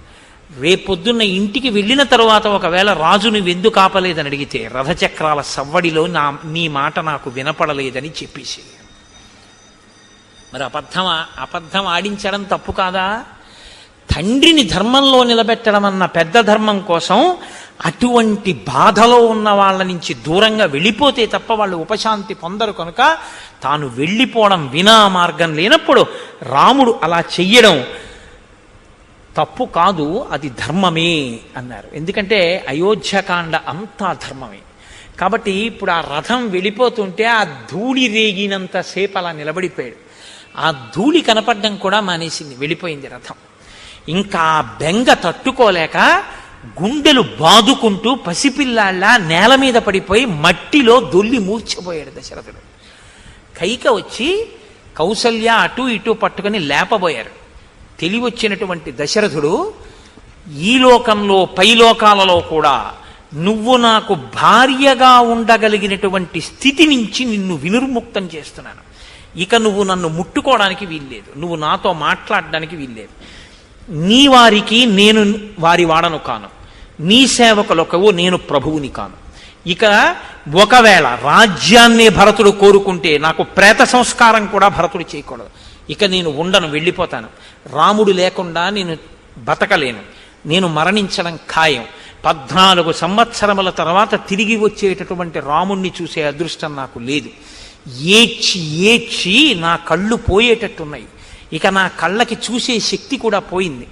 రేపొద్దున్న ఇంటికి వెళ్ళిన తరువాత ఒకవేళ రాజు నువ్వెందుకు ఆపలేదని అడిగితే రథచక్రాల సవ్వడిలో నీ మాట నాకు వినపడలేదని చెప్పేసి. మరి అబద్ధం ఆడించడం తప్పు కాదా? తండ్రిని ధర్మంలో నిలబెట్టడం అన్న పెద్ద ధర్మం కోసం అటువంటి బాధలో ఉన్న వాళ్ళ నుంచి దూరంగా వెళ్ళిపోతే తప్ప వాళ్ళు ఉపశాంతి పొందరు. కనుక తాను వెళ్ళిపోవడం వినా మార్గం లేనప్పుడు రాముడు అలా చెయ్యడం తప్పు కాదు, అది ధర్మమే అన్నారు. ఎందుకంటే అయోధ్యకాండ అంతా ధర్మమే. కాబట్టి ఇప్పుడు ఆ రథం వెళ్ళిపోతుంటే ఆ ధూళి రేగినంతసేపు అలా నిలబడిపోయాడు. ఆ ధూళి కనపడడం కూడా మానేసింది, వెళ్ళిపోయింది రథం. ఇంకా ఆ బెంగ తట్టుకోలేక గుండెలు బాదుకుంటూ పసిపిల్లాళ్ళ నేల మీద పడిపోయి మట్టిలో దొల్లి మూర్ఛపోయాడు దశరథుడు. కైక వచ్చి కౌసల్య అటు ఇటు పట్టుకుని లేపబోయారు. తెలివొచ్చినటువంటి దశరథుడు, ఈ లోకంలో పైలోకాలలో కూడా నువ్వు నాకు భార్యగా ఉండగలిగినటువంటి స్థితి నుంచి నిన్ను వినిర్ముక్తం చేస్తున్నాను. ఇక నువ్వు నన్ను ముట్టుకోవడానికి వీల్లేదు, నువ్వు నాతో మాట్లాడడానికి వీల్లేదు. నీ వారికి నేను వారి వాడను కాను, నీ సేవకులకు నేను ప్రభువుని కాను. ఇక ఒకవేళ రాజ్యాన్ని భరతుడు కోరుకుంటే నాకు ప్రేత సంస్కారం కూడా భరతుడు చేయకూడదు. ఇక నేను ఉండను, వెళ్ళిపోతాను. రాముడు లేకుండా నేను బతకలేను, నేను మరణించడం ఖాయం. 14 సంవత్సరముల తర్వాత తిరిగి వచ్చేటటువంటి రాముణ్ణి చూసే అదృష్టం నాకు లేదు. ఏడ్చి ఏడ్చి నా కళ్ళు పోయేటట్టున్నాయి. ఇక నా కళ్ళకి చూసే శక్తి కూడా పోయింది.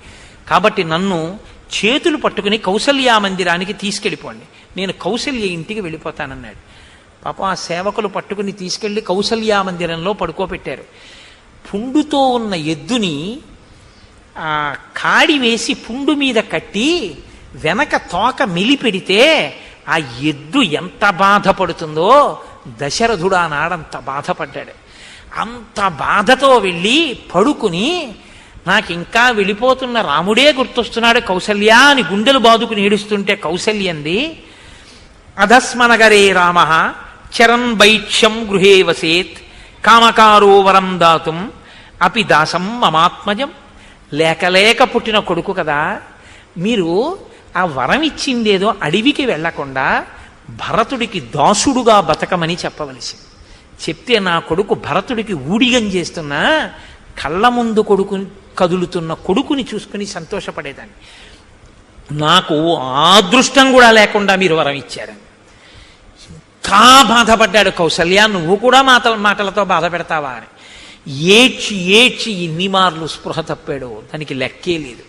కాబట్టి నన్ను చేతులు పట్టుకుని కౌసల్యా మందిరానికి తీసుకెళ్ళిపోండి, నేను కౌసల్య ఇంటికి వెళ్ళిపోతానన్నాడు. పాపం ఆ సేవకులు పట్టుకుని తీసుకెళ్లి కౌసల్యా మందిరంలో పడుకోబెట్టారు. పుండుతో ఉన్న ఎద్దుని కాడి వేసి పుండు మీద కట్టి వెనక తోక మెలిపెడితే ఆ ఎద్దు ఎంత బాధపడుతుందో దశరథుడు ఆనాడంత బాధపడ్డాడు. అంత బాధతో వెళ్ళి పడుకుని నాకు ఇంకా వెళ్ళిపోతున్న రాముడే గుర్తొస్తున్నాడు కౌసల్య అని గుండెలు బాదుకుని ఏడుస్తుంటే కౌసల్యంది, అధస్మనగరే రామ చరన్ వైక్ష్యం గృహే వసేత్ కామకారో వరం దాతుం అపి దాసం మమాత్మజం. లేక లేక పుట్టిన కొడుకు కదా, మీరు ఆ వరం ఇచ్చిందేదో అడవికి వెళ్లకుండా భరతుడికి దాసుడుగా బతకమని చెప్పవలసింది. చెప్తే నా కొడుకు భరతుడికి ఊడిగం చేస్తున్నా కళ్ళ ముందు కొడుకు కదులుతున్న కొడుకుని చూసుకుని సంతోషపడేదాన్ని. నాకు ఆ అదృష్టం కూడా లేకుండా మీరు వరం ఇచ్చారని ఇంకా బాధపడ్డాడు కౌసల్య. నువ్వు కూడా మాటలతో బాధ పెడతావా అని ఏడ్చి ఏడ్చి ఇన్ని మార్లు స్పృహ తప్పాడో దానికి లెక్కే లేదు.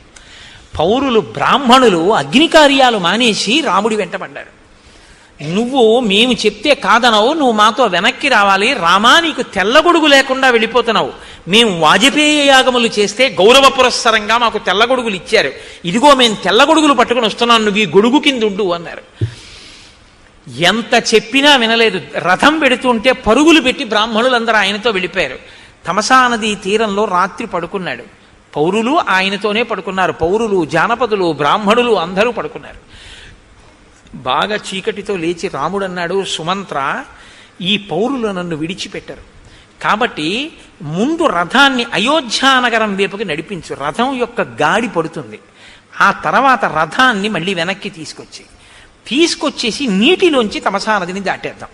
పౌరులు బ్రాహ్మణులు అగ్నికార్యాలు మానేసి రాముడి వెంటబడ్డారు. నువ్వు మేము చెప్తే కాదనవు, నువ్వు మాతో వెనక్కి రావాలి, రామా నీకు తెల్లగొడుగు లేకుండా వెళ్ళిపోతున్నావు. మేము వాజపేయ యాగములు చేస్తే గౌరవ పురస్సరంగా మాకు తెల్లగొడుగులు ఇచ్చారు, ఇదిగో మేము తెల్లగొడుగులు పట్టుకుని వస్తున్నాను, నువ్వు ఈ గొడుగు కింద ఉండు అన్నారు. ఎంత చెప్పినా వినలేదు. రథం పెడుతుంటే పరుగులు పెట్టి బ్రాహ్మణులందరూ ఆయనతో వెళ్ళిపోయారు. తమసా నదీ తీరంలో రాత్రి పడుకున్నాడు. పౌరులు ఆయనతోనే పడుకున్నారు. పౌరులు, జానపదులు, బ్రాహ్మణులు అందరూ పడుకున్నారు. బాగా చీకటితో లేచి రాముడు అన్నాడు, సుమంత్ర, ఈ పౌరులు నన్ను విడిచిపెట్టరు కాబట్టి ముందు రథాన్ని అయోధ్యానగరం వైపుకి నడిపించు, రథం యొక్క గాడి పడుతుంది. ఆ తర్వాత రథాన్ని మళ్ళీ వెనక్కి తీసుకొచ్చేసి నీటిలోంచి తమసా నదిని దాటేద్దాం.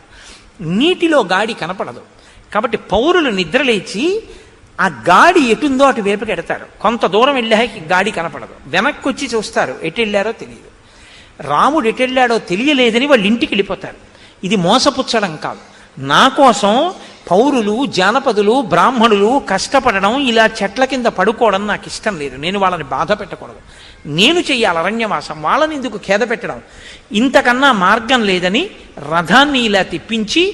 నీటిలో గాడి కనపడదు కాబట్టి పౌరులు నిద్రలేచి ఆ గాడి ఎటుందో అటు వైపుకి ఎడతారు. కొంత దూరం వెళ్ళాక గాడి కనపడదు, వెనక్కి వచ్చి చూస్తారు, ఎటు వెళ్ళారో తెలియదు. రాముడు ఎటు వెళ్ళాడో తెలియలేదని వాళ్ళు ఇంటికి వెళ్ళిపోతారు. ఇది మోసపుచ్చడం కాదు. నా కోసం పౌరులు, జానపదులు, బ్రాహ్మణులు కష్టపడడం, ఇలా చెట్ల కింద పడుకోవడం నాకు ఇష్టం లేదు. నేను వాళ్ళని బాధ పెట్టకూడదు, నేను చెయ్యాలి అరణ్యవాసం, వాళ్ళని ఎందుకు ఖేద పెట్టడం. ఇంతకన్నా మార్గం లేదని రథాన్ని ఇలా తిప్పించి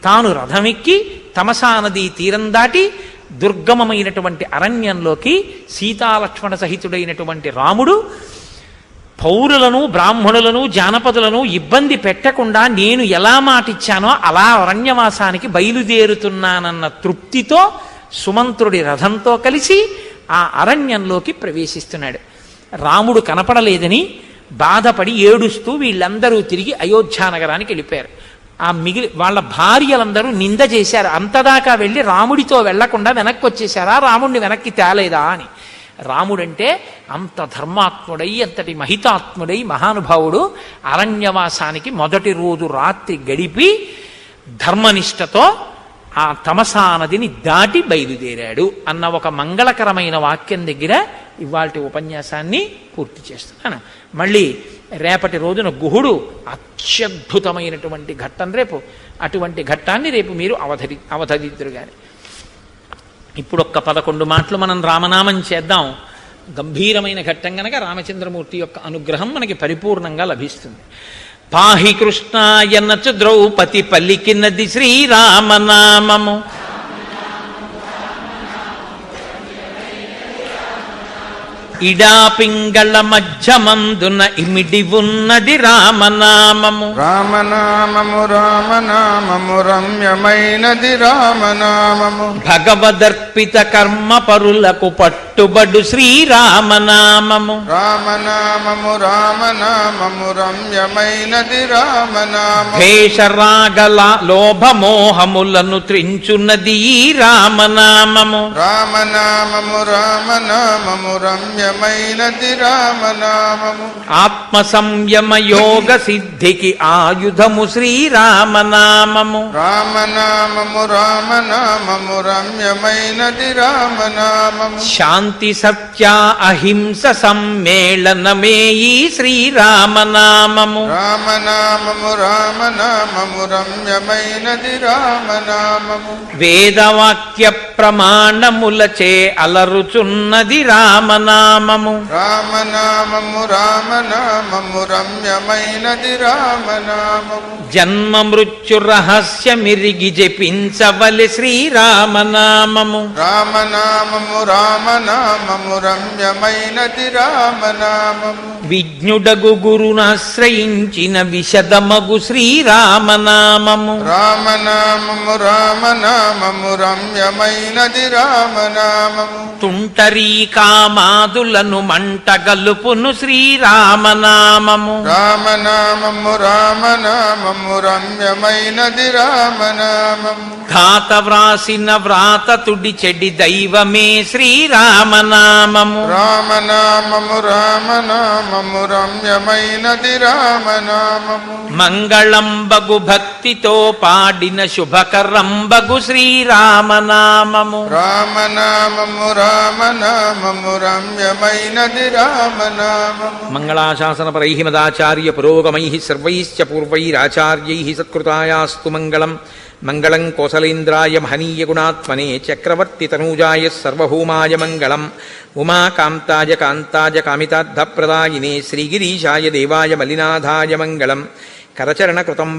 తాను రథమెక్కి తమసా నదీ తీరం దాటి దుర్గమమైనటువంటి అరణ్యంలోకి సీతాలక్ష్మణ సహితుడైనటువంటి రాముడు పౌరులను, బ్రాహ్మణులను, జానపదులను ఇబ్బంది పెట్టకుండా నేను ఎలా మాటిచ్చానో అలా అరణ్యవాసానికి బయలుదేరుతున్నానన్న తృప్తితో సుమంత్రుడి రథంతో కలిసి ఆ అరణ్యంలోకి ప్రవేశిస్తున్నాడు. రాముడు కనపడలేదని బాధపడి ఏడుస్తూ వీళ్ళందరూ తిరిగి అయోధ్యానగరానికి వెళ్ళిపోయారు. వాళ్ళ భార్యలందరూ నింద చేశారు, అంతదాకా వెళ్ళి రాముడితో వెళ్లకుండా వెనక్కి వచ్చేశారా, రాముడిని వెనక్కి తేలేదా అని. రాముడంటే అంత ధర్మాత్ముడై, అంతటి మహితాత్ముడై మహానుభావుడు అరణ్యవాసానికి మొదటి రోజు రాత్రి గడిపి ధర్మనిష్టతో ఆ తమసా నదిని దాటి బయలుదేరాడు అన్న ఒక మంగళకరమైన వాక్యం దగ్గర ఇవాల్టి ఉపన్యాసాన్ని పూర్తి చేస్తున్నాను. మళ్ళీ రేపటి రోజున గుహుడు అత్యద్భుతమైనటువంటి ఘట్టం రేపు, అటువంటి ఘట్టాన్ని రేపు మీరు అవధరిద్దురు గాని. ఇప్పుడు ఒక్క 11 మాటలు మనం రామనామం చేద్దాం. గంభీరమైన ఘట్టం గనక రామచంద్రమూర్తి యొక్క అనుగ్రహం మనకి పరిపూర్ణంగా లభిస్తుంది. పాహి కృష్ణాయనచు ద్రౌపది పలికినది శ్రీరామనామము, ఇడా పింగళ మధ్యమందున ఇమిడి ఉన్నది రామనామము. రామనామము రామనామము రమ్యమైనది రామనామము. భగవదర్పిత కర్మ పరులకు పట్టుబడు శ్రీరామనామము. రామనామము రామనామము రమ్యమైనది రామనామము. భేషరాగల లోభమోహములను త్రించున్నది ఈ రామనామము. రామనామము రామనామము రమ్యమైనది రామనామము. ఆత్మ సంయమ యోగ సిద్ధికి ఆయుధము శ్రీరామనామము. రామనామము రామనామము రమ్యమైనది రామనామము. శాంతి సత్య అహింస సమ్మేళనమే ఈ శ్రీరామనామము. రామనామము రామనామము రమ్యమైనది రామనామము. వేదవాక్య ప్రమాణములచే అలరుచున్నది రామనామము. రామనామము రామనామము రమ్యమైనది రామనామము. జన్మ మృత్యు రహస్యమిరిగి జపించవలె శ్రీరామనామము. రామనామము రామనామము రమ్యమైనది రామనామము. విజ్ఞుడగు గురునాశ్రయించిన విశదమగు శ్రీరామనామము. రామనామము రామనామము రమ్యమైనది రామనామము. తుంటరీ కామాదులను మంటగలుపును శ్రీరామనామము. రామనామము రామనామము రమ్యమైనది రామనామము. ఘాత వ్రాసిన వ్రాత తుడి చెడి దైవమే శ్రీరామనామము. రామనామము రామనామము రమ్యమైనది రామనామము. మంగళంబగు భక్తితో పాడిన శుభకరంబగు శ్రీరామనామము. రామనామము రామనామము రమ్యమైనది రామనామము. మంగళాశాసనపరై మదాచార్య పురోగమై సర్వైశ్చ పూర్వైరాచార్యై సత్కృతాయాస్తు మంగళం. మంగళం కోసలేంద్రాయ మహనీయ గుణాత్మనే చక్రవర్తి తనూజాయ సర్వభౌమాయ మంగళం. ఉమాకాంతాయ కాంతాయ కామితార్థప్రదాయినే శ్రీగిరీశాయ దేవాయ మలినాథాయ మంగళం. కరచరణకృతం